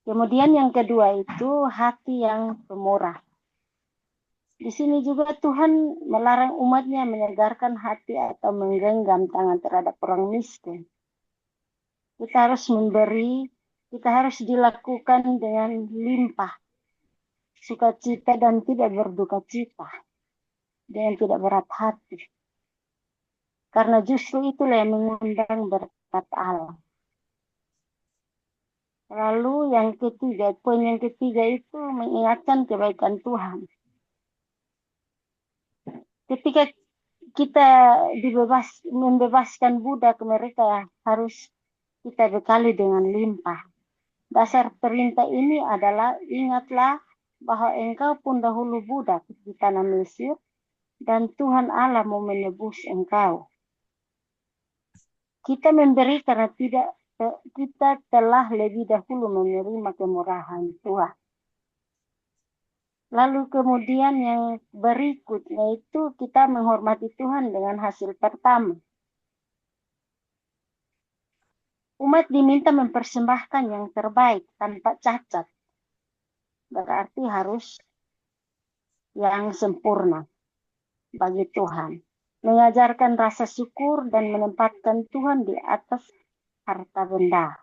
Kemudian yang kedua itu hati yang pemurah. Di sini juga Tuhan melarang umatnya menyegarkan hati atau menggenggam tangan terhadap orang miskin. Kita harus memberi, kita harus dilakukan dengan limpah, sukacita dan tidak berduka cita, dengan tidak berat hati. Karena justru itulah yang mengundang berkat Allah. Lalu yang ketiga, poin yang ketiga itu mengingatkan kebaikan Tuhan. Ketika kita membebaskan budak, mereka harus kita bekali dengan limpah. Dasar perintah ini adalah ingatlah bahwa engkau pun dahulu budak di tanah Mesir dan Tuhan Allah mau menebus engkau. Kita memberi karena kita telah lebih dahulu menerima kemurahan Tuhan. Lalu kemudian yang berikutnya itu kita menghormati Tuhan dengan hasil pertama. Umat diminta mempersembahkan yang terbaik tanpa cacat. Berarti harus yang sempurna bagi Tuhan. Mengajarkan rasa syukur dan menempatkan Tuhan di atas harta benda.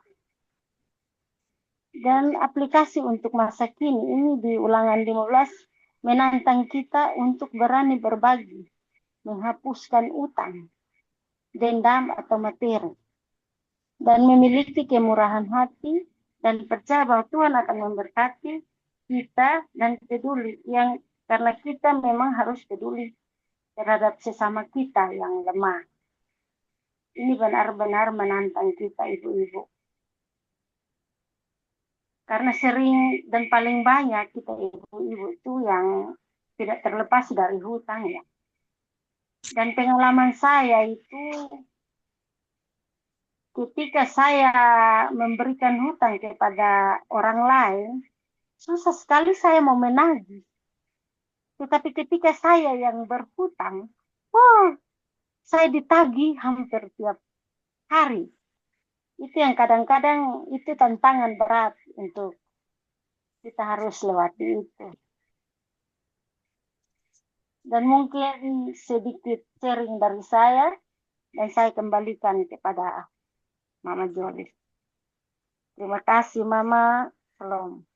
Dan aplikasi untuk masa kini ini di ulangan 15 menantang kita untuk berani berbagi, menghapuskan utang, dendam atau materi, dan memiliki kemurahan hati dan percaya bahwa Tuhan akan memberkati kita dan peduli karena kita memang harus peduli terhadap sesama kita yang lemah. Ini benar-benar menantang kita ibu-ibu. Karena sering dan paling banyak kita ibu-ibu itu yang tidak terlepas dari hutang ya. Dan pengalaman saya itu ketika saya memberikan hutang kepada orang lain, susah sekali saya mau menagih. Tetapi ketika saya yang berhutang, saya ditagih hampir tiap hari. Itu yang kadang-kadang itu tantangan berat untuk kita harus lewati itu. Dan mungkin sedikit sharing dari saya, dan saya kembalikan kepada Mama Jolis. Terima kasih Mama. Shalom.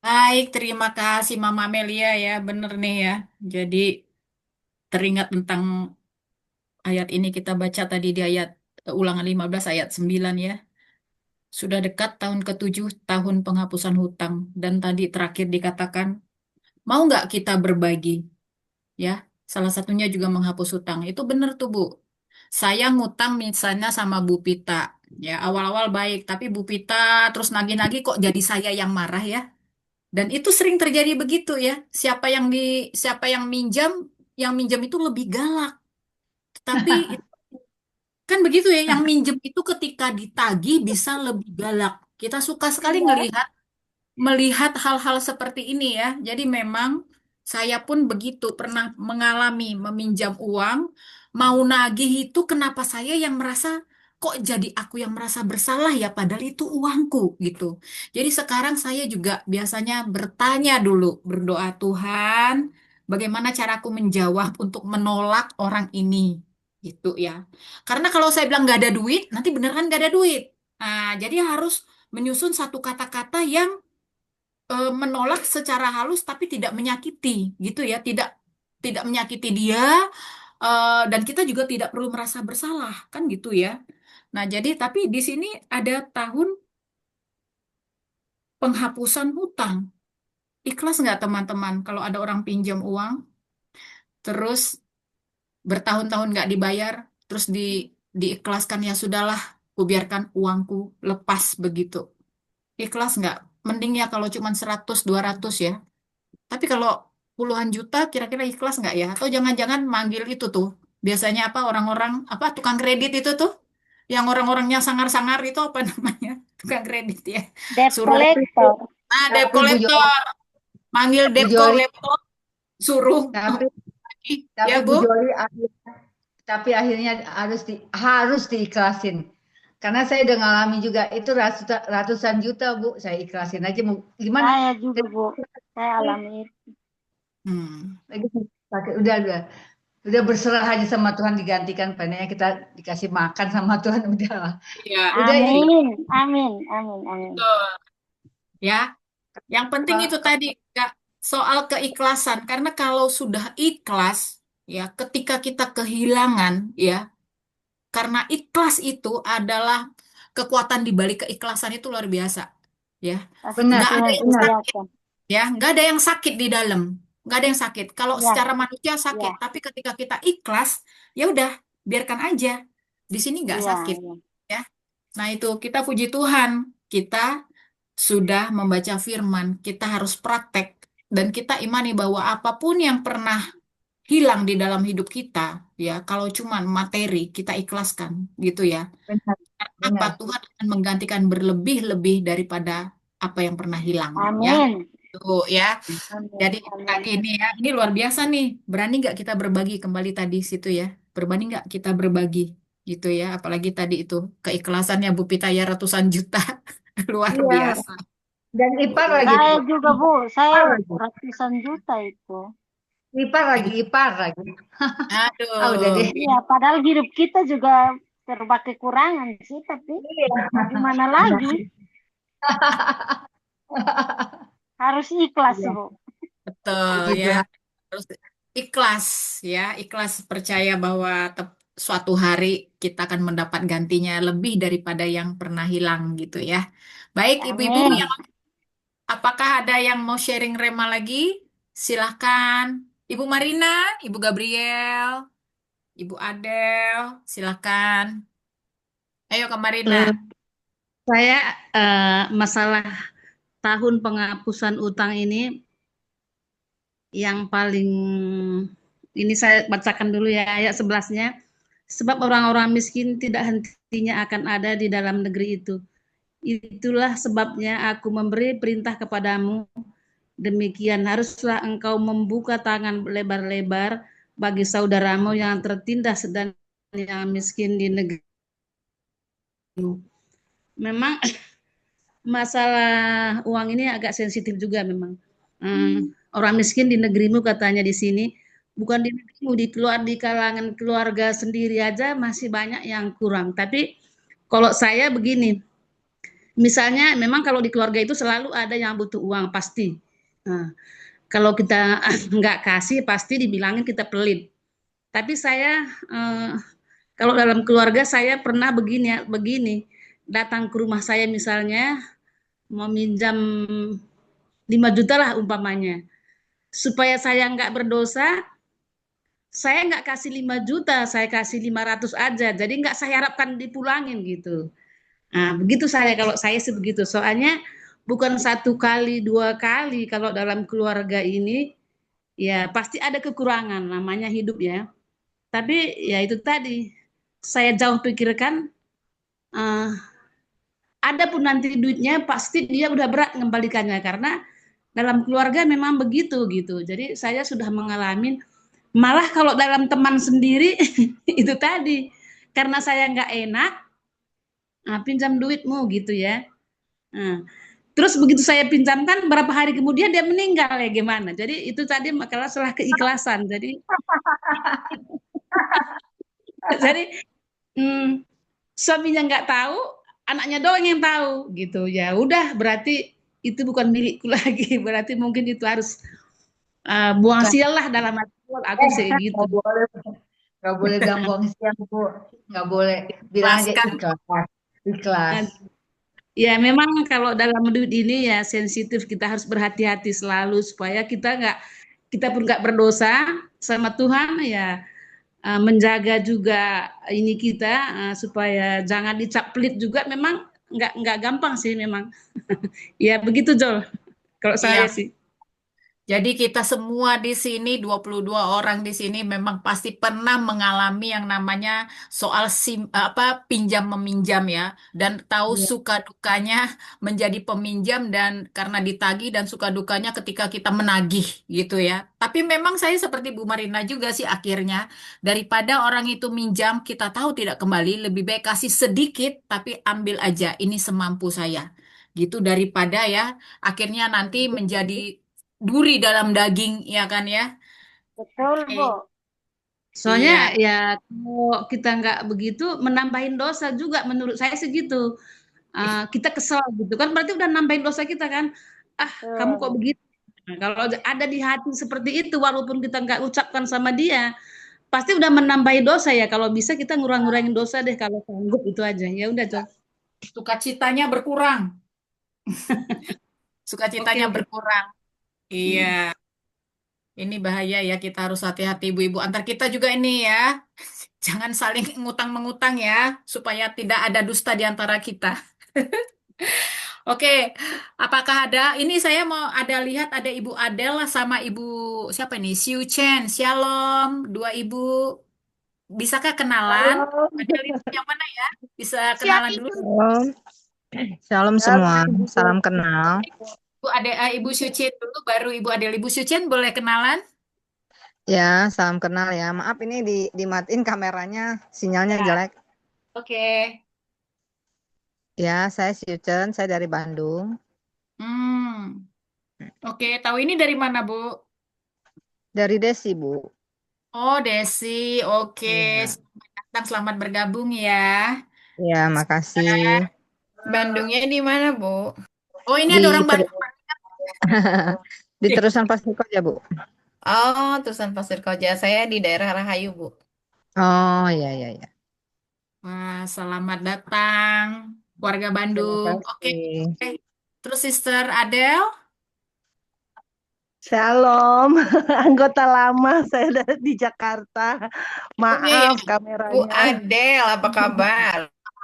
Baik, terima kasih Mama Amelia ya, bener nih ya. Jadi teringat tentang ayat ini kita baca tadi di ayat ulangan 15 ayat 9 ya. Sudah dekat tahun ke-7 tahun penghapusan hutang. Dan tadi terakhir dikatakan, mau nggak kita berbagi? Ya, salah satunya juga menghapus hutang. Itu bener tuh Bu. Saya ngutang misalnya sama Bu Pita. Ya, awal-awal baik, tapi Bu Pita terus nagih-nagih kok jadi saya yang marah ya. Dan itu sering terjadi begitu ya. Siapa yang minjam itu lebih galak. Tapi kan begitu ya, yang minjem itu ketika ditagih bisa lebih galak. Kita suka sekali melihat hal-hal seperti ini ya. Jadi memang saya pun begitu pernah mengalami meminjam uang, mau nagih itu kenapa saya yang merasa kok jadi aku yang merasa bersalah ya padahal itu uangku gitu. Jadi sekarang saya juga biasanya bertanya dulu, berdoa Tuhan, bagaimana caraku menjawab untuk menolak orang ini gitu ya. Karena kalau saya bilang nggak ada duit, nanti beneran nggak ada duit. Nah, jadi harus menyusun satu kata-kata yang menolak secara halus tapi tidak menyakiti gitu ya, tidak tidak menyakiti dia dan kita juga tidak perlu merasa bersalah kan gitu ya. Nah, jadi tapi di sini ada tahun penghapusan hutang. Ikhlas nggak teman-teman kalau ada orang pinjam uang terus bertahun-tahun nggak dibayar, terus diikhlaskan, ya sudahlah, kubiarkan uangku lepas begitu. Ikhlas nggak? Mending ya kalau cuma 100, 200 ya. Tapi kalau puluhan juta kira-kira ikhlas nggak ya? Atau jangan-jangan manggil itu tuh. Biasanya apa orang-orang apa tukang kredit itu tuh? Yang orang-orangnya sangar-sangar itu apa namanya? Tukang kredit ya. Debt Suruh collector. debt Tapi Bu Joli, collector. Manggil Bu debt Joli, collector, suruh tapi ya Bu Bu. Joli, akhirnya harus diikhlasin. Karena saya udah ngalamin juga itu ratusan juta Bu, saya ikhlasin aja. Gimana? Saya juga, Bu. Saya alami itu. Lagi udah berserah aja sama Tuhan, digantikan pengennya kita dikasih makan sama Tuhan, udahlah. Iya. Udah ini. Amin. Betul. Ya. Yang penting itu tadi Kak, soal keikhlasan. Karena kalau sudah ikhlas, ya ketika kita kehilangan, ya karena ikhlas itu adalah kekuatan di balik keikhlasan itu luar biasa. Ya, Benar, nggak ada yang benar. sakit. Ya, nggak ada yang sakit di dalam. Nggak ada yang sakit. Kalau Ya. secara manusia sakit, tapi ketika kita ikhlas, ya udah, biarkan aja. Di sini nggak sakit. Ya. Nah, itu kita puji Tuhan. Kita sudah membaca firman, kita harus praktek dan kita imani bahwa apapun yang pernah hilang di dalam hidup kita, ya kalau cuman materi kita ikhlaskan gitu ya. Benar. Apa Tuhan akan menggantikan berlebih-lebih daripada apa yang pernah hilang, ya. Amin. Tuh ya. Amin. Jadi ini ya, ini luar biasa nih. Berani nggak kita berbagi kembali tadi situ ya? Berani nggak kita berbagi gitu ya? Apalagi tadi itu keikhlasannya Bu Pita ya ratusan juta. Luar Iya. biasa. Dan ipar lagi. Saya juga Bu, saya ratusan juta itu. Ipar lagi. Aduh. Udah deh. Iya, padahal hidup kita juga serba kekurangan sih, tapi gimana lagi? Harus ikhlas, Bu. Betul ya. Terus ikhlas ya, ikhlas percaya bahwa suatu hari kita akan mendapat gantinya lebih daripada yang pernah hilang gitu ya. Baik, ibu-ibu, apakah ada yang mau sharing rema lagi? Silahkan. Ibu Marina, Ibu Gabriel, Ibu Adel, silahkan. Ayo Kak Marina. Saya masalah tahun penghapusan utang ini yang paling ini saya bacakan dulu ya ayat 11-nya. Sebab orang-orang miskin tidak hentinya akan ada di dalam negeri itu. Itulah sebabnya aku memberi perintah kepadamu. Demikian haruslah engkau membuka tangan lebar-lebar bagi saudaramu yang tertindas dan yang miskin di negeri. Memang masalah uang ini agak sensitif juga memang. Orang miskin di negerimu katanya di sini, bukan di negerimu, di kalangan keluarga sendiri aja masih banyak yang kurang. Tapi kalau saya begini, misalnya memang kalau di keluarga itu selalu ada yang butuh uang pasti. Kalau kita nggak kasih pasti dibilangin kita pelit. Tapi saya kalau dalam keluarga saya pernah begini, datang ke rumah saya misalnya mau minjam 5 juta lah umpamanya. Supaya saya nggak berdosa, saya nggak kasih 5 juta, saya kasih 500 aja. Jadi nggak saya harapkan dipulangin gitu. Nah, begitu saya, kalau saya sih begitu. Soalnya bukan 1 kali, 2 kali. Kalau dalam keluarga ini, ya pasti ada kekurangan, namanya hidup ya. Tapi ya itu tadi, saya jauh pikirkan, ada pun nanti duitnya, pasti dia udah berat mengembalikannya. Karena dalam keluarga memang begitu gitu. Jadi saya sudah mengalami, malah kalau dalam teman sendiri itu tadi, karena saya nggak enak, pinjam duitmu gitu ya. Terus begitu saya pinjamkan, berapa hari kemudian dia meninggal ya gimana. Jadi itu tadi masalah keikhlasan. Jadi suaminya nggak tahu, anaknya doang yang tahu gitu. Ya udah, berarti itu bukan milikku lagi. Berarti mungkin itu harus buang sial lah dalam hati aku sih gitu. Nggak boleh bilang buang sial, Bu. Nggak boleh. Bilang aja ikhlas. Ya memang kalau dalam duit ini ya sensitif, kita harus berhati-hati selalu supaya kita pun nggak berdosa sama Tuhan ya. menjaga juga ini kita supaya jangan dicap pelit juga memang nggak gampang sih memang. Ya begitu Jol, kalau saya Iya, sih. jadi kita semua di sini, 22 orang di sini memang pasti pernah mengalami yang namanya soal pinjam meminjam ya. Dan tahu Ya. suka dukanya menjadi peminjam dan karena ditagih dan suka dukanya ketika kita menagih gitu ya. Tapi memang saya seperti Bu Marina juga sih akhirnya. Daripada orang itu minjam kita tahu tidak kembali, lebih baik kasih sedikit tapi ambil aja ini semampu saya. Gitu daripada ya akhirnya nanti menjadi duri dalam daging, ya kan ya? Betul, Bu. Oke. Soalnya Iya. ya kalau kita nggak begitu menambahin dosa juga menurut saya segitu. Kita kesel gitu kan berarti udah nambahin dosa kita kan. Kamu kok Betul. begitu? Nah, kalau ada di hati seperti itu walaupun kita nggak ucapkan sama dia, pasti udah menambahi dosa ya. Kalau bisa kita ngurang-ngurangin dosa deh kalau sanggup itu aja. Ya udah, Cok. Sukacitanya berkurang. Oke, Sukacitanya oke. berkurang. Iya. Ini bahaya ya, kita harus hati-hati ibu-ibu. Antar kita juga ini ya. Jangan saling ngutang-mengutang ya, supaya tidak ada dusta di antara kita. Oke, apakah ada? Ini saya mau ada lihat ada Ibu Adel sama Ibu siapa nih? Siu Chen. Shalom, dua ibu. Bisakah kenalan? Halo. Adel itu yang mana ya? Bisa Siapa kenalan dulu. itu? Shalom, shalom Halo, semua. Ibu Salam Jolly. kenal. Ibu Syucin dulu, baru Ibu Adel. Ibu Syucin boleh kenalan? Ya, salam kenal ya. Maaf ini dimatiin kameranya, sinyalnya Ya. jelek. Oke. Ya, saya Siucen, saya dari Bandung. Hmm. Oke, tahu ini dari mana, Bu? Dari Desi, Bu. Oh, Desi. Oke. Iya. Selamat datang, selamat bergabung ya. Ya, makasih. Bandungnya di mana, Bu? Oh, ini ada Di orang ter Bandung. di Terusan Pasir Koja, Bu. Oh, Tusan Pasir Koja. Saya di daerah Rahayu, Bu. Oh, iya iya iya. Wah, selamat datang, warga Terima Bandung. Oke. kasih. Terus Sister Adele? Shalom, anggota lama saya di Jakarta. Oh iya, ya. Maaf Bu kameranya. Adel, apa kabar?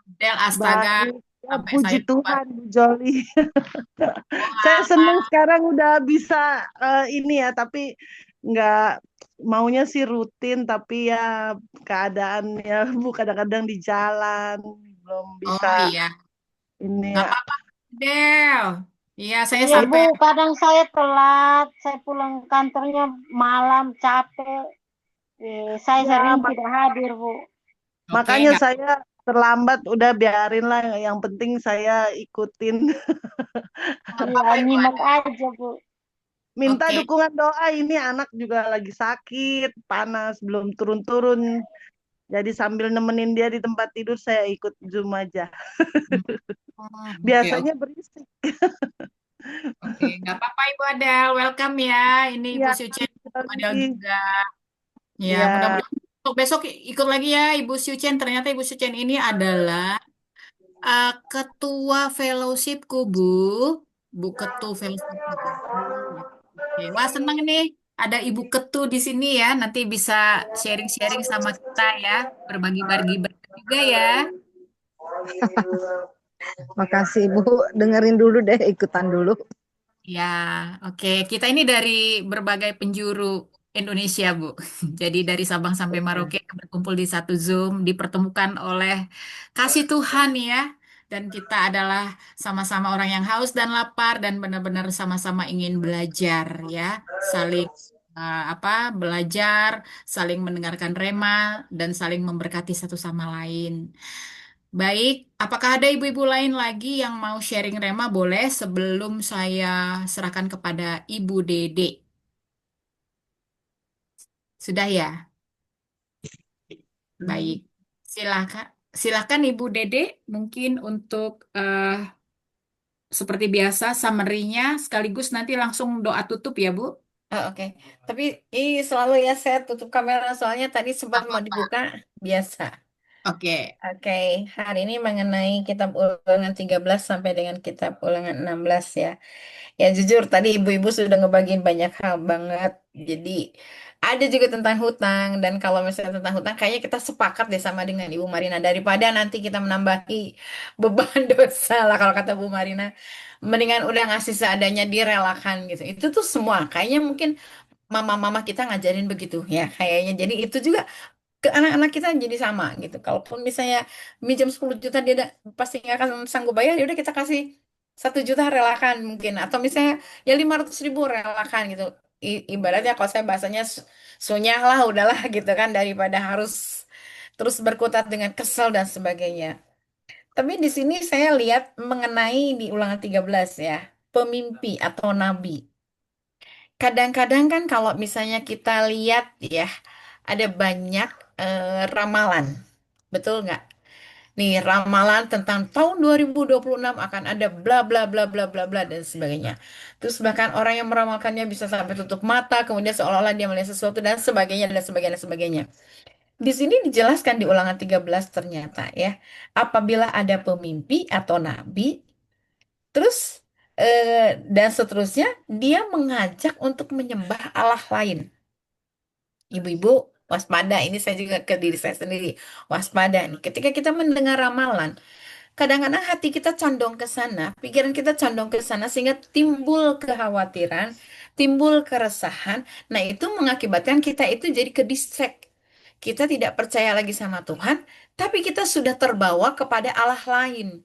Adele, astaga. Baik, ya, Sampai puji saya lupa. Tuhan, Bu Joli. Saya Wah, senang sekarang udah bisa ini ya, tapi nggak maunya sih rutin, tapi ya keadaannya Bu kadang-kadang di jalan belum oh bisa iya. ini Nggak ya. apa-apa, Adele. Iya, saya Iya, sampai Bu. Kadang saya telat. Saya pulang kantornya malam, capek. Saya Ya, sering tidak hadir, Bu. Oke, makanya nggak. saya terlambat udah biarin lah, yang penting saya ikutin. Nggak Iya, apa-apa, Ibu nyimak Adele. aja, Bu. Minta Oke. dukungan doa, ini anak juga lagi sakit, panas, belum turun-turun. Jadi sambil nemenin dia di tempat tidur, saya ikut Zoom aja. Oke, Biasanya oke. berisik. Oke, nggak apa-apa Ibu Adele. Welcome ya. Ini Ibu Ya, Suci, Ibu Adele lagi. juga. Ya, Ya, mudah-mudahan besok ikut lagi ya Ibu Sucen. Ternyata Ibu Sucen ini adalah ketua fellowshipku, Bu. Bu Ketu fellowshipku. Ya. Oke, wah senang nih ada Ibu Ketu di sini ya. Nanti bisa sharing-sharing sama kita ya, berbagi-bagi juga ya. Makasih, Bu. Dengerin dulu deh, ikutan dulu. Ya, oke. Kita ini dari berbagai penjuru Indonesia, Bu. Jadi dari Sabang sampai Merauke berkumpul di satu Zoom, dipertemukan oleh kasih Tuhan ya. Dan kita adalah sama-sama orang yang haus dan lapar dan benar-benar sama-sama ingin belajar ya, saling belajar, saling mendengarkan rema dan saling memberkati satu sama lain. Baik, apakah ada ibu-ibu lain lagi yang mau sharing rema? Boleh sebelum saya serahkan kepada Ibu Dede. Sudah ya? Baik. Silakan. Silakan Ibu Dede mungkin untuk seperti biasa summary-nya sekaligus nanti langsung doa tutup ya, Bu. Oh, oke. Tapi selalu ya saya tutup kamera soalnya tadi sempat mau dibuka biasa. Oke. Oke, hari ini mengenai kitab Ulangan 13 sampai dengan kitab Ulangan 16 ya. Ya jujur tadi ibu-ibu sudah ngebagiin banyak hal banget. Jadi ada juga tentang hutang dan kalau misalnya tentang hutang kayaknya kita sepakat deh sama dengan Ibu Marina daripada nanti kita menambahi beban dosa lah kalau kata Bu Marina. Mendingan udah ngasih seadanya direlakan gitu. Itu tuh semua kayaknya mungkin mama-mama kita ngajarin begitu ya kayaknya. Jadi itu juga ke anak-anak kita jadi sama gitu. Kalaupun misalnya minjem 10 juta dia pasti nggak akan sanggup bayar, ya udah kita kasih 1 juta relakan mungkin. Atau misalnya ya 500.000 relakan gitu. Ibaratnya kalau saya bahasanya sunyah lah udahlah gitu kan daripada harus terus berkutat dengan kesel dan sebagainya. Tapi di sini saya lihat mengenai di Ulangan 13 ya, pemimpi atau nabi. Kadang-kadang kan kalau misalnya kita lihat ya, ada banyak ramalan. Betul nggak? Nih, ramalan tentang tahun 2026 akan ada bla bla bla bla bla bla dan sebagainya. Terus bahkan orang yang meramalkannya bisa sampai tutup mata, kemudian seolah-olah dia melihat sesuatu dan sebagainya dan sebagainya dan sebagainya. Di sini dijelaskan di Ulangan 13 ternyata ya, apabila ada pemimpi atau nabi, terus dan seterusnya, dia mengajak untuk menyembah Allah lain. Ibu-ibu, waspada. Ini saya juga ke diri saya sendiri. Waspada nih. Ketika kita mendengar ramalan, kadang-kadang hati kita condong ke sana, pikiran kita condong ke sana, sehingga timbul kekhawatiran, timbul keresahan. Nah, itu mengakibatkan kita itu jadi ke distract. Kita tidak percaya lagi sama Tuhan, tapi kita sudah terbawa kepada Allah lain.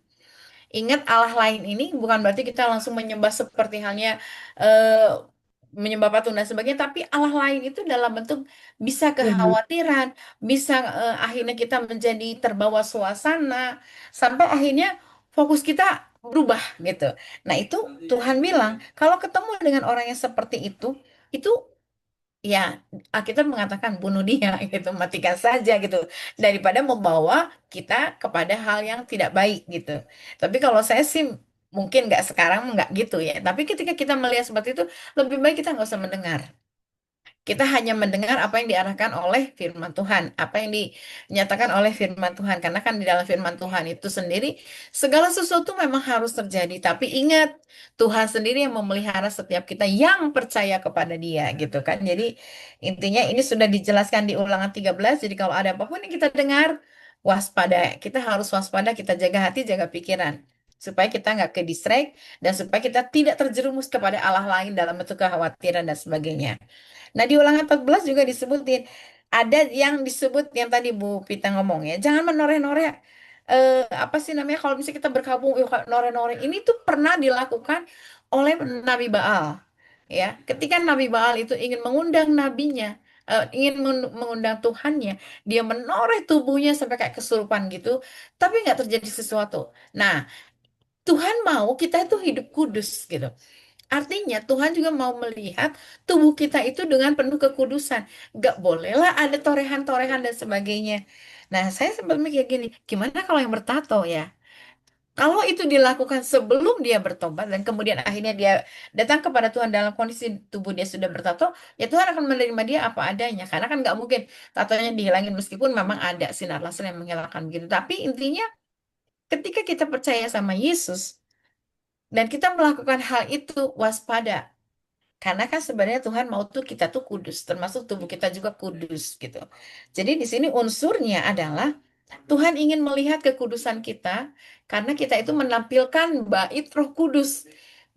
Ingat Allah lain ini bukan berarti kita langsung menyembah seperti halnya eh, menyembah patung dan sebagainya, tapi Allah lain itu dalam bentuk bisa kekhawatiran, bisa akhirnya kita menjadi terbawa suasana, sampai akhirnya fokus kita berubah gitu. Nah itu Tuhan bilang, kalau ketemu dengan orang yang seperti itu ya, Alkitab mengatakan bunuh dia gitu, matikan saja gitu, daripada membawa kita kepada hal yang tidak baik gitu. Tapi kalau saya sih mungkin nggak sekarang nggak gitu ya. Tapi ketika kita melihat seperti itu, lebih baik kita nggak usah mendengar. Kita hanya mendengar apa yang diarahkan oleh firman Tuhan, apa yang dinyatakan oleh firman Tuhan. Karena kan di dalam firman Tuhan itu sendiri, segala sesuatu memang harus terjadi. Tapi ingat, Tuhan sendiri yang memelihara setiap kita yang percaya kepada Dia, gitu kan. Jadi intinya ini sudah dijelaskan di Ulangan 13. Jadi kalau ada apapun yang kita dengar, waspada. Kita harus waspada, kita jaga hati, jaga pikiran. Supaya kita nggak ke distract, dan supaya kita tidak terjerumus kepada Allah lain dalam bentuk kekhawatiran dan sebagainya. Nah, di Ulangan 14 juga disebutin ada yang disebut yang tadi Bu Pita ngomong ya, jangan menoreh-noreh apa sih namanya kalau misalnya kita berkabung yuk noreh-noreh. Ini tuh pernah dilakukan oleh Nabi Baal. Ya, ketika Nabi Baal itu ingin mengundang nabinya, ingin mengundang Tuhannya, dia menoreh tubuhnya sampai kayak kesurupan gitu, tapi nggak terjadi sesuatu. Nah, Tuhan mau kita itu hidup kudus gitu. Artinya Tuhan juga mau melihat tubuh kita itu dengan penuh kekudusan. Gak bolehlah ada torehan-torehan dan sebagainya. Nah, saya sempat mikir gini, gimana kalau yang bertato ya? Kalau itu dilakukan sebelum dia bertobat dan kemudian akhirnya dia datang kepada Tuhan dalam kondisi tubuh dia sudah bertato, ya Tuhan akan menerima dia apa adanya. Karena kan nggak mungkin tatonya dihilangin meskipun memang ada sinar laser yang menghilangkan begitu. Tapi intinya ketika kita percaya sama Yesus dan kita melakukan hal itu, waspada. Karena kan sebenarnya Tuhan mau tuh kita tuh kudus, termasuk tubuh kita juga kudus gitu. Jadi di sini unsurnya adalah Tuhan ingin melihat kekudusan kita karena kita itu menampilkan bait Roh Kudus.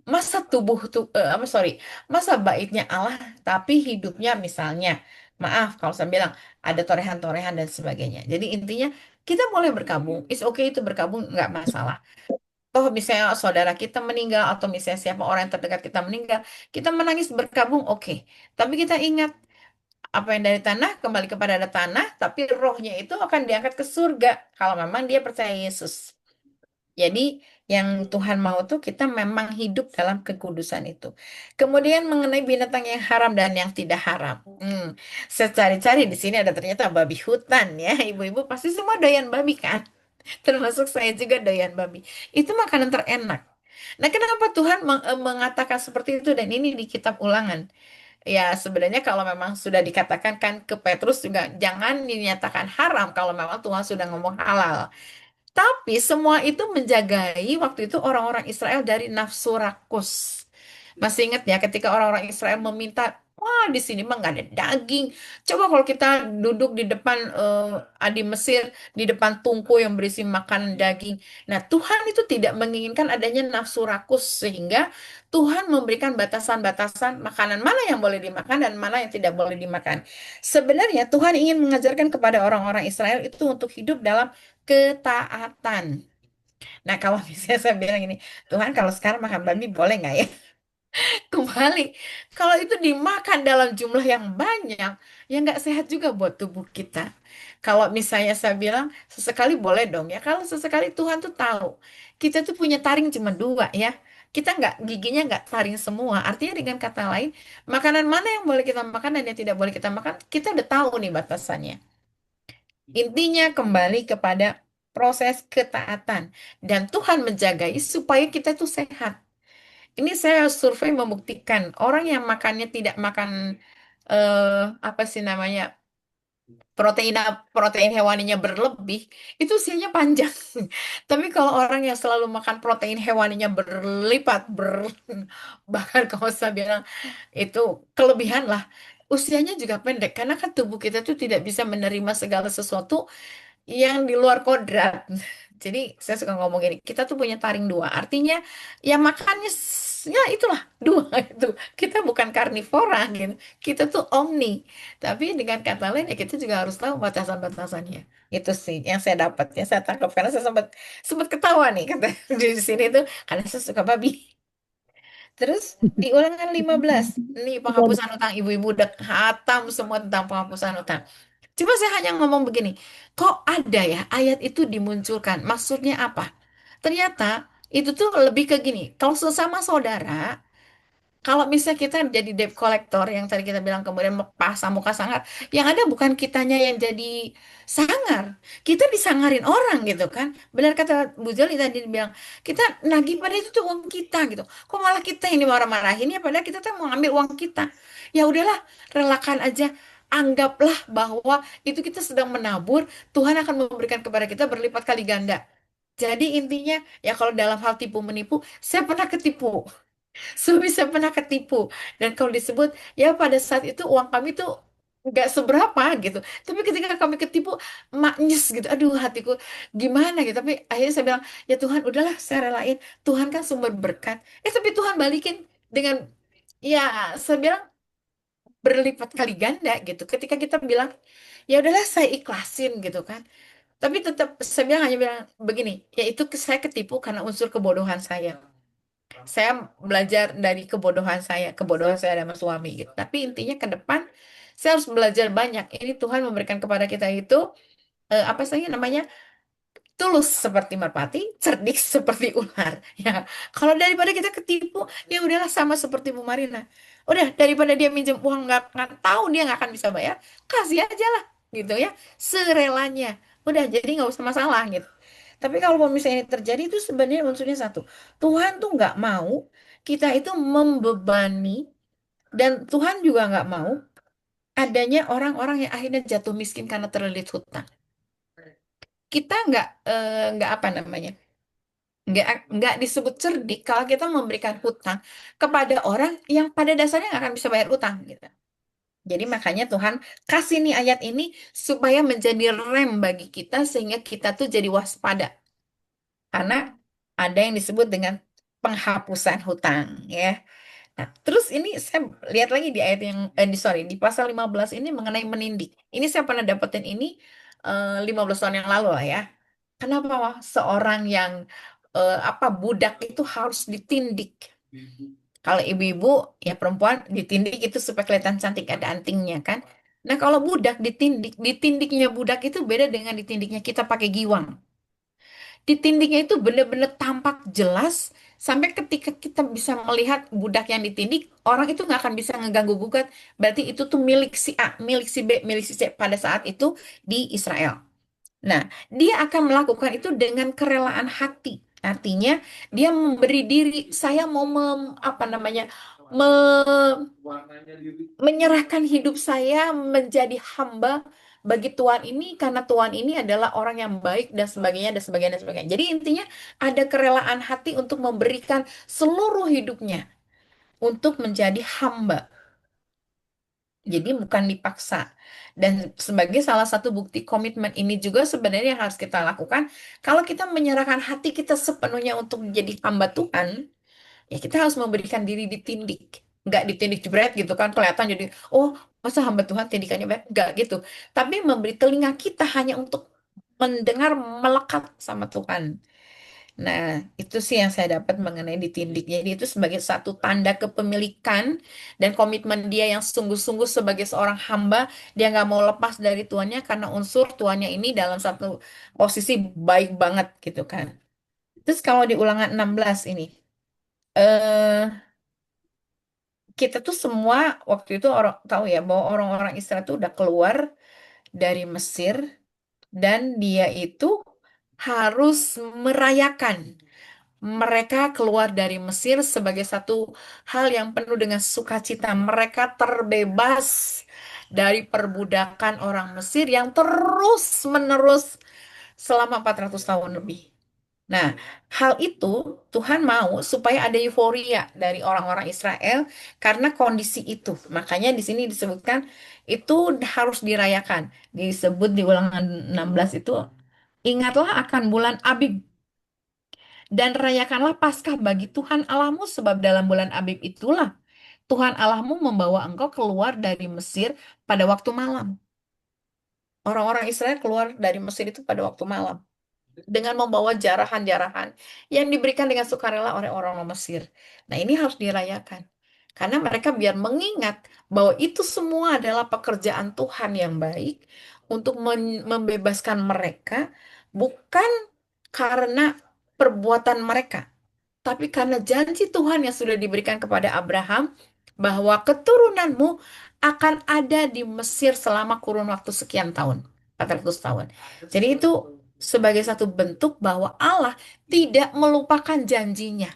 Masa tubuh tuh sorry, masa baitnya Allah tapi hidupnya misalnya, maaf kalau saya bilang ada torehan-torehan dan sebagainya. Jadi intinya kita boleh berkabung, is okay itu berkabung nggak masalah. Toh misalnya saudara kita meninggal atau misalnya siapa orang yang terdekat kita meninggal, kita menangis berkabung, oke. Tapi kita ingat apa yang dari tanah kembali kepada ada tanah, tapi rohnya itu akan diangkat ke surga kalau memang dia percaya Yesus. Jadi yang Tuhan mau tuh kita memang hidup dalam kekudusan itu. Kemudian mengenai binatang yang haram dan yang tidak haram. Saya cari-cari di sini ada ternyata babi hutan ya. Ibu-ibu pasti semua doyan babi kan? Termasuk saya juga doyan babi. Itu makanan terenak. Nah, kenapa Tuhan mengatakan seperti itu dan ini di kitab Ulangan? Ya, sebenarnya kalau memang sudah dikatakan kan ke Petrus juga jangan dinyatakan haram kalau memang Tuhan sudah ngomong halal. Tapi semua itu menjagai waktu itu orang-orang Israel dari nafsu rakus. Masih ingat ya ketika orang-orang Israel meminta, wah di sini mah nggak ada daging. Coba kalau kita duduk di depan di Mesir, di depan tungku yang berisi makanan daging. Nah Tuhan itu tidak menginginkan adanya nafsu rakus sehingga Tuhan memberikan batasan-batasan makanan mana yang boleh dimakan dan mana yang tidak boleh dimakan. Sebenarnya Tuhan ingin mengajarkan kepada orang-orang Israel itu untuk hidup dalam ketaatan. Nah, kalau misalnya saya bilang ini, Tuhan kalau sekarang makan babi boleh nggak ya? Kembali, kalau itu dimakan dalam jumlah yang banyak, ya nggak sehat juga buat tubuh kita. Kalau misalnya saya bilang, sesekali boleh dong ya. Kalau sesekali Tuhan tuh tahu, kita tuh punya taring cuma dua ya. Kita nggak, giginya nggak taring semua. Artinya dengan kata lain, makanan mana yang boleh kita makan dan yang tidak boleh kita makan, kita udah tahu nih batasannya. Intinya kembali kepada proses ketaatan. Dan Tuhan menjagai supaya kita tuh sehat. Ini saya survei membuktikan orang yang makannya tidak makan apa sih namanya protein protein hewaninya berlebih itu usianya panjang. Tapi kalau orang yang selalu makan protein hewaninya berlipat bahkan kalau saya bilang itu kelebihan lah usianya juga pendek karena kan tubuh kita tuh tidak bisa menerima segala sesuatu yang di luar kodrat. Jadi saya suka ngomong gini, kita tuh punya taring dua. Artinya ya makannya ya itulah dua itu. Kita bukan karnivora gitu. Kita tuh omni. Tapi dengan kata lain ya kita juga harus tahu batasan-batasannya. Itu sih yang saya dapat, yang saya tangkap karena saya sempat sempat ketawa nih kata di sini tuh karena saya suka babi. Terus di ulangan 15 nih penghapusan utang ibu-ibu udah hatam semua tentang penghapusan utang. Cuma saya hanya ngomong begini, kok ada ya ayat itu dimunculkan? Maksudnya apa? Ternyata itu tuh lebih ke gini, kalau sesama saudara, kalau misalnya kita jadi debt collector yang tadi kita bilang kemudian pasang muka sangar, yang ada bukan kitanya yang jadi sangar, kita disangarin orang gitu kan. Benar kata Bu Jali tadi bilang, kita nagih pada itu tuh uang kita gitu. Kok malah kita ini marah-marahin ya padahal kita tuh mau ngambil uang kita. Ya udahlah, relakan aja. Anggaplah bahwa itu kita sedang menabur, Tuhan akan memberikan kepada kita berlipat kali ganda. Jadi intinya ya kalau dalam hal tipu menipu, saya pernah ketipu. Suami saya pernah ketipu. Dan kalau disebut, ya pada saat itu uang kami tuh nggak seberapa gitu. Tapi ketika kami ketipu, maknyes gitu. Aduh hatiku gimana gitu. Tapi akhirnya saya bilang, ya Tuhan udahlah saya relain. Tuhan kan sumber berkat. Tapi Tuhan balikin dengan, ya saya bilang berlipat kali ganda gitu. Ketika kita bilang, ya udahlah saya ikhlasin gitu kan. Tapi tetap saya bilang hanya bilang begini, ya itu saya ketipu karena unsur kebodohan saya. Saya belajar dari kebodohan saya sama suami gitu. Tapi intinya ke depan saya harus belajar banyak. Ini Tuhan memberikan kepada kita itu apa sih namanya? Tulus seperti merpati, cerdik seperti ular. Ya, kalau daripada kita ketipu, ya udahlah sama seperti Bu Marina. Udah daripada dia minjem uang nggak tahu dia nggak akan bisa bayar, kasih aja lah gitu ya, serelanya. Udah jadi nggak usah masalah gitu. Tapi kalau misalnya ini terjadi itu sebenarnya unsurnya satu. Tuhan tuh nggak mau kita itu membebani dan Tuhan juga nggak mau adanya orang-orang yang akhirnya jatuh miskin karena terlilit hutang. Kita nggak apa namanya nggak disebut cerdik kalau kita memberikan hutang kepada orang yang pada dasarnya nggak akan bisa bayar utang gitu. Jadi makanya Tuhan kasih nih ayat ini supaya menjadi rem bagi kita sehingga kita tuh jadi waspada. Karena ada yang disebut dengan penghapusan hutang ya. Nah, terus ini saya lihat lagi di ayat yang sorry di pasal 15 ini mengenai menindik. Ini saya pernah dapetin ini 15 tahun yang lalu lah ya. Kenapa seorang yang apa budak itu harus ditindik? Kalau ibu-ibu ya perempuan ditindik itu supaya kelihatan cantik ada antingnya kan. Nah, kalau budak ditindiknya budak itu beda dengan ditindiknya kita pakai giwang. Ditindiknya itu benar-benar tampak jelas sampai ketika kita bisa melihat budak yang ditindik, orang itu nggak akan bisa ngeganggu gugat. Berarti itu tuh milik si A, milik si B, milik si C pada saat itu di Israel. Nah, dia akan melakukan itu dengan kerelaan hati. Artinya dia memberi diri, saya mau apa namanya me- menyerahkan hidup saya menjadi hamba bagi Tuhan ini karena Tuhan ini adalah orang yang baik dan sebagainya dan sebagainya dan sebagainya. Jadi intinya ada kerelaan hati untuk memberikan seluruh hidupnya untuk menjadi hamba. Jadi bukan dipaksa. Dan sebagai salah satu bukti komitmen ini juga sebenarnya yang harus kita lakukan. Kalau kita menyerahkan hati kita sepenuhnya untuk menjadi hamba Tuhan, ya kita harus memberikan diri ditindik. Nggak ditindik jebret gitu kan, kelihatan jadi, oh masa hamba Tuhan tindikannya baik? Nggak gitu. Tapi memberi telinga kita hanya untuk mendengar, melekat sama Tuhan. Nah, itu sih yang saya dapat mengenai ditindik. Jadi itu sebagai satu tanda kepemilikan dan komitmen dia yang sungguh-sungguh sebagai seorang hamba, dia nggak mau lepas dari tuannya karena unsur tuannya ini dalam satu posisi baik banget gitu kan. Terus kalau di Ulangan 16 ini, eh kita tuh semua waktu itu orang tahu ya bahwa orang-orang Israel itu udah keluar dari Mesir dan dia itu harus merayakan mereka keluar dari Mesir sebagai satu hal yang penuh dengan sukacita. Mereka terbebas dari perbudakan orang Mesir yang terus-menerus selama 400 tahun lebih. Nah, hal itu Tuhan mau supaya ada euforia dari orang-orang Israel karena kondisi itu. Makanya di sini disebutkan itu harus dirayakan. Disebut di Ulangan 16 itu, ingatlah akan bulan Abib dan rayakanlah Paskah bagi Tuhan Allahmu sebab dalam bulan Abib itulah Tuhan Allahmu membawa engkau keluar dari Mesir pada waktu malam. Orang-orang Israel keluar dari Mesir itu pada waktu malam dengan membawa jarahan-jarahan yang diberikan dengan sukarela oleh orang Mesir. Nah, ini harus dirayakan. Karena mereka biar mengingat bahwa itu semua adalah pekerjaan Tuhan yang baik untuk membebaskan mereka bukan karena perbuatan mereka, tapi karena janji Tuhan yang sudah diberikan kepada Abraham bahwa keturunanmu akan ada di Mesir selama kurun waktu sekian tahun, 400 tahun. Jadi itu sebagai satu bentuk bahwa Allah tidak melupakan janjinya.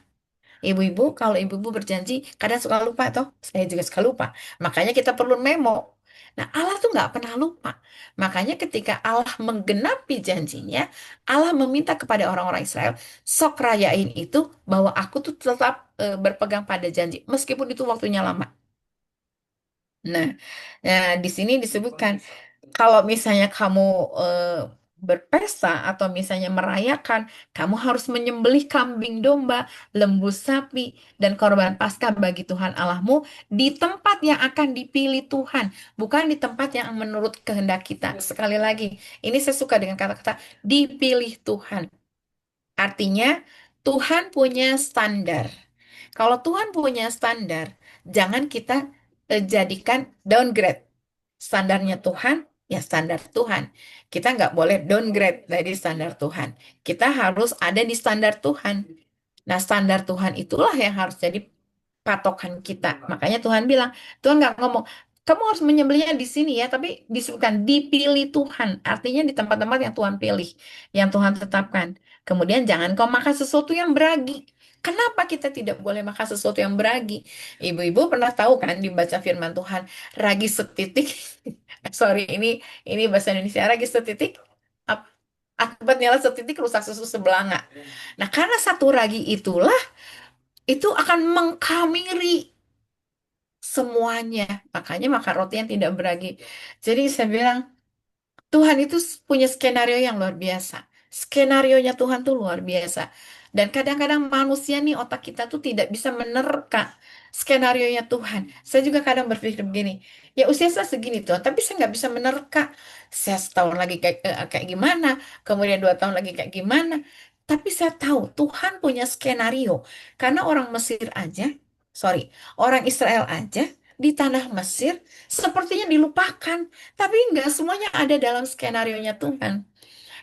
Ibu-ibu, kalau ibu-ibu berjanji, kadang suka lupa toh. Saya juga suka lupa. Makanya kita perlu memo. Nah, Allah tuh nggak pernah lupa. Makanya ketika Allah menggenapi janjinya, Allah meminta kepada orang-orang Israel, sok rayain itu bahwa aku tuh tetap berpegang pada janji, meskipun itu waktunya lama. Nah, di sini disebutkan kalau misalnya kamu eh, berpesta atau misalnya merayakan, kamu harus menyembelih kambing domba, lembu sapi, dan korban Paskah bagi Tuhan Allahmu di tempat yang akan dipilih Tuhan, bukan di tempat yang menurut kehendak kita. Sekali lagi, ini saya suka dengan kata-kata dipilih Tuhan. Artinya, Tuhan punya standar. Kalau Tuhan punya standar, jangan kita jadikan downgrade. Standarnya Tuhan, ya standar Tuhan. Kita nggak boleh downgrade dari standar Tuhan. Kita harus ada di standar Tuhan. Nah, standar Tuhan itulah yang harus jadi patokan kita. Makanya Tuhan bilang, Tuhan nggak ngomong, kamu harus menyembelihnya di sini ya, tapi disebutkan dipilih Tuhan. Artinya di tempat-tempat yang Tuhan pilih, yang Tuhan tetapkan. Kemudian jangan kau makan sesuatu yang beragi. Kenapa kita tidak boleh makan sesuatu yang beragi? Ibu-ibu pernah tahu kan dibaca firman Tuhan, ragi setitik. Sorry, ini bahasa Indonesia, ragi setitik. ap- Akibat nyala setitik rusak susu sebelanga. Nah, karena satu ragi itulah itu akan mengkamiri semuanya. Makanya makan roti yang tidak beragi. Jadi saya bilang, Tuhan itu punya skenario yang luar biasa. Skenarionya Tuhan tuh luar biasa. Dan kadang-kadang manusia nih otak kita tuh tidak bisa menerka skenarionya Tuhan. Saya juga kadang berpikir begini, ya usia saya segini Tuhan, tapi saya nggak bisa menerka. Saya setahun lagi kayak gimana, kemudian 2 tahun lagi kayak gimana. Tapi saya tahu Tuhan punya skenario. Karena orang Mesir aja, orang Israel aja di tanah Mesir sepertinya dilupakan. Tapi nggak semuanya ada dalam skenarionya Tuhan.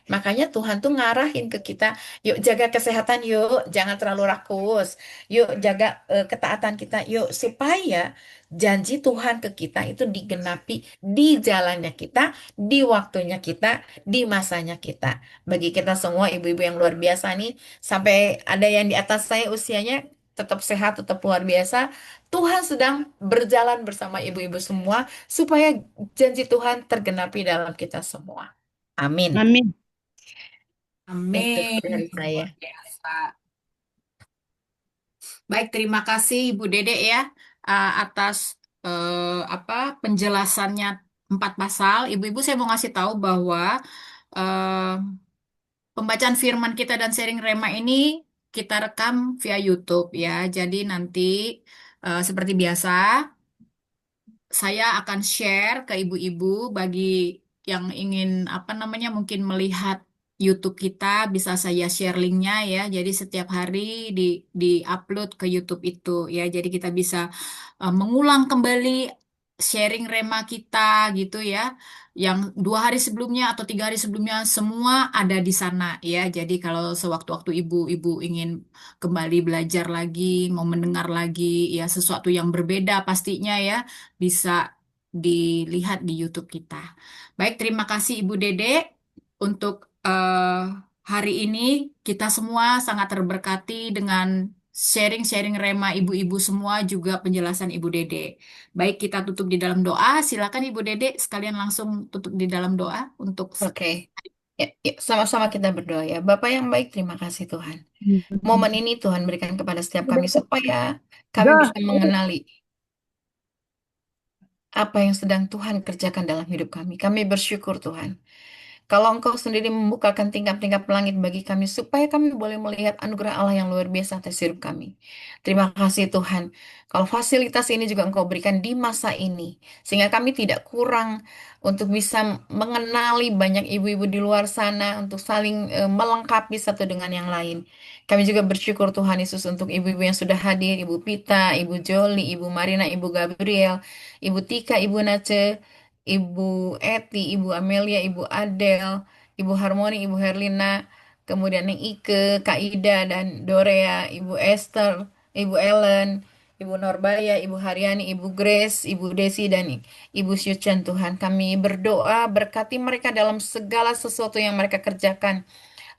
Makanya Tuhan tuh ngarahin ke kita, yuk jaga kesehatan yuk, jangan terlalu rakus. Yuk jaga ketaatan kita yuk, supaya janji Tuhan ke kita itu digenapi di jalannya kita, di waktunya kita, di masanya kita. Bagi kita semua ibu-ibu yang luar biasa nih, sampai ada yang di atas saya usianya, tetap sehat, tetap luar biasa. Tuhan sedang berjalan bersama ibu-ibu semua supaya janji Tuhan tergenapi dalam kita semua. Amin. Amin. Itu Amin. dari saya. Luar biasa. Baik, terima kasih Ibu Dede ya atas penjelasannya 4 pasal. Ibu-ibu saya mau ngasih tahu bahwa eh, pembacaan firman kita dan sharing rema ini kita rekam via YouTube ya. Jadi nanti seperti biasa saya akan share ke ibu-ibu bagi yang ingin mungkin melihat YouTube kita bisa saya share linknya ya. Jadi setiap hari di-upload ke YouTube itu ya. Jadi kita bisa mengulang kembali sharing rema kita gitu ya. Yang 2 hari sebelumnya atau 3 hari sebelumnya semua ada di sana ya. Jadi kalau sewaktu-waktu ibu-ibu ingin kembali belajar lagi, mau mendengar lagi ya sesuatu yang berbeda pastinya ya bisa dilihat di YouTube kita. Baik, terima kasih Ibu Dede untuk hari ini kita semua sangat terberkati dengan sharing-sharing rema ibu-ibu semua juga penjelasan Ibu Dede. Baik, kita tutup di dalam doa. Silakan Ibu Dede sekalian langsung tutup di dalam doa untuk Oke. Ya, sama-sama kita berdoa ya. Bapak yang baik, terima kasih Tuhan. Momen ini Tuhan berikan kepada setiap kami supaya kami bisa mengenali apa yang sedang Tuhan kerjakan dalam hidup kami. Kami bersyukur Tuhan. Kalau Engkau sendiri membukakan tingkap-tingkap langit bagi kami, supaya kami boleh melihat anugerah Allah yang luar biasa atas hidup kami. Terima kasih Tuhan. Kalau fasilitas ini juga Engkau berikan di masa ini, sehingga kami tidak kurang untuk bisa mengenali banyak ibu-ibu di luar sana, untuk saling melengkapi satu dengan yang lain. Kami juga bersyukur Tuhan Yesus untuk ibu-ibu yang sudah hadir, Ibu Pita, Ibu Joli, Ibu Marina, Ibu Gabriel, Ibu Tika, Ibu Nace, Ibu Eti, Ibu Amelia, Ibu Adel, Ibu Harmoni, Ibu Herlina, kemudian yang Ike, Kak Ida, dan Dorea, Ibu Esther, Ibu Ellen, Ibu Norbaya, Ibu Haryani, Ibu Grace, Ibu Desi, dan Ibu Syuchan. Tuhan, kami berdoa berkati mereka dalam segala sesuatu yang mereka kerjakan.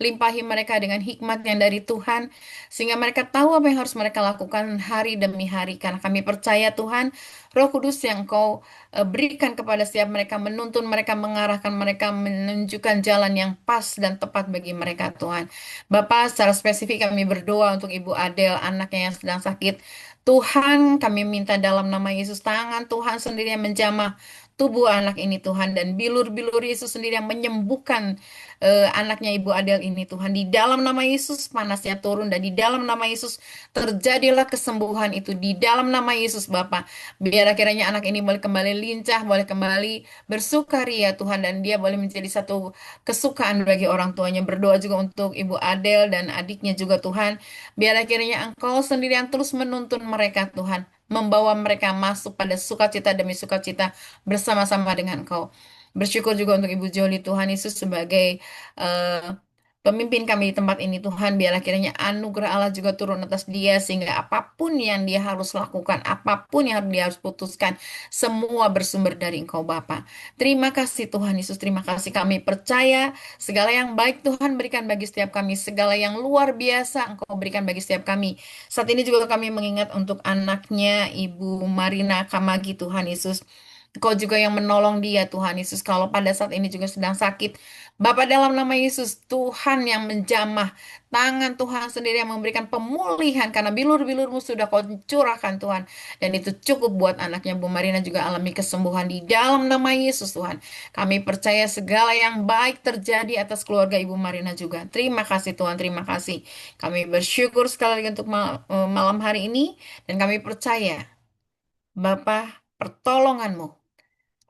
Limpahi mereka dengan hikmat yang dari Tuhan, sehingga mereka tahu apa yang harus mereka lakukan hari demi hari. Karena kami percaya Tuhan, Roh Kudus yang Kau berikan kepada setiap mereka, menuntun mereka, mengarahkan mereka, menunjukkan jalan yang pas dan tepat bagi mereka Tuhan. Bapak, secara spesifik kami berdoa untuk Ibu Adel, anaknya yang sedang sakit. Tuhan, kami minta dalam nama Yesus, tangan Tuhan sendiri yang menjamah tubuh anak ini Tuhan, dan bilur-bilur Yesus sendiri yang menyembuhkan anaknya Ibu Adel ini Tuhan. Di dalam nama Yesus panasnya turun, dan di dalam nama Yesus terjadilah kesembuhan itu di dalam nama Yesus Bapa. Biar akhirnya anak ini boleh kembali lincah, boleh kembali bersukaria Tuhan, dan dia boleh menjadi satu kesukaan bagi orang tuanya. Berdoa juga untuk Ibu Adel dan adiknya juga Tuhan. Biar akhirnya Engkau sendiri yang terus menuntun mereka Tuhan, membawa mereka masuk pada sukacita demi sukacita bersama-sama dengan Engkau. Bersyukur juga untuk Ibu Joli Tuhan Yesus sebagai eh, pemimpin kami di tempat ini Tuhan. Biarlah kiranya anugerah Allah juga turun atas dia, sehingga apapun yang dia harus lakukan, apapun yang dia harus putuskan, semua bersumber dari Engkau Bapa. Terima kasih Tuhan Yesus, terima kasih. Kami percaya segala yang baik Tuhan berikan bagi setiap kami, segala yang luar biasa Engkau berikan bagi setiap kami. Saat ini juga kami mengingat untuk anaknya Ibu Marina Kamagi Tuhan Yesus. Kau juga yang menolong dia Tuhan Yesus, kalau pada saat ini juga sedang sakit. Bapak, dalam nama Yesus, Tuhan yang menjamah, tangan Tuhan sendiri yang memberikan pemulihan, karena bilur-bilurmu sudah Kau curahkan Tuhan. Dan itu cukup buat anaknya Bu Marina juga alami kesembuhan di dalam nama Yesus Tuhan. Kami percaya segala yang baik terjadi atas keluarga Ibu Marina juga. Terima kasih Tuhan, terima kasih. Kami bersyukur sekali lagi untuk malam hari ini, dan kami percaya Bapa, pertolongan-Mu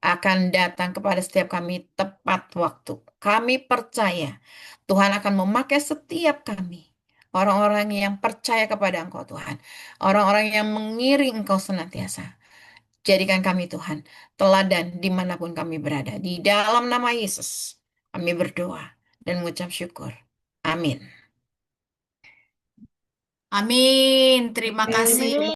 akan datang kepada setiap kami tepat waktu. Kami percaya Tuhan akan memakai setiap kami. Orang-orang yang percaya kepada Engkau Tuhan. Orang-orang yang mengiring Engkau senantiasa. Jadikan kami Tuhan teladan dimanapun kami berada. Di dalam nama Yesus kami berdoa dan mengucap syukur. Amin. Amin. Terima kasih.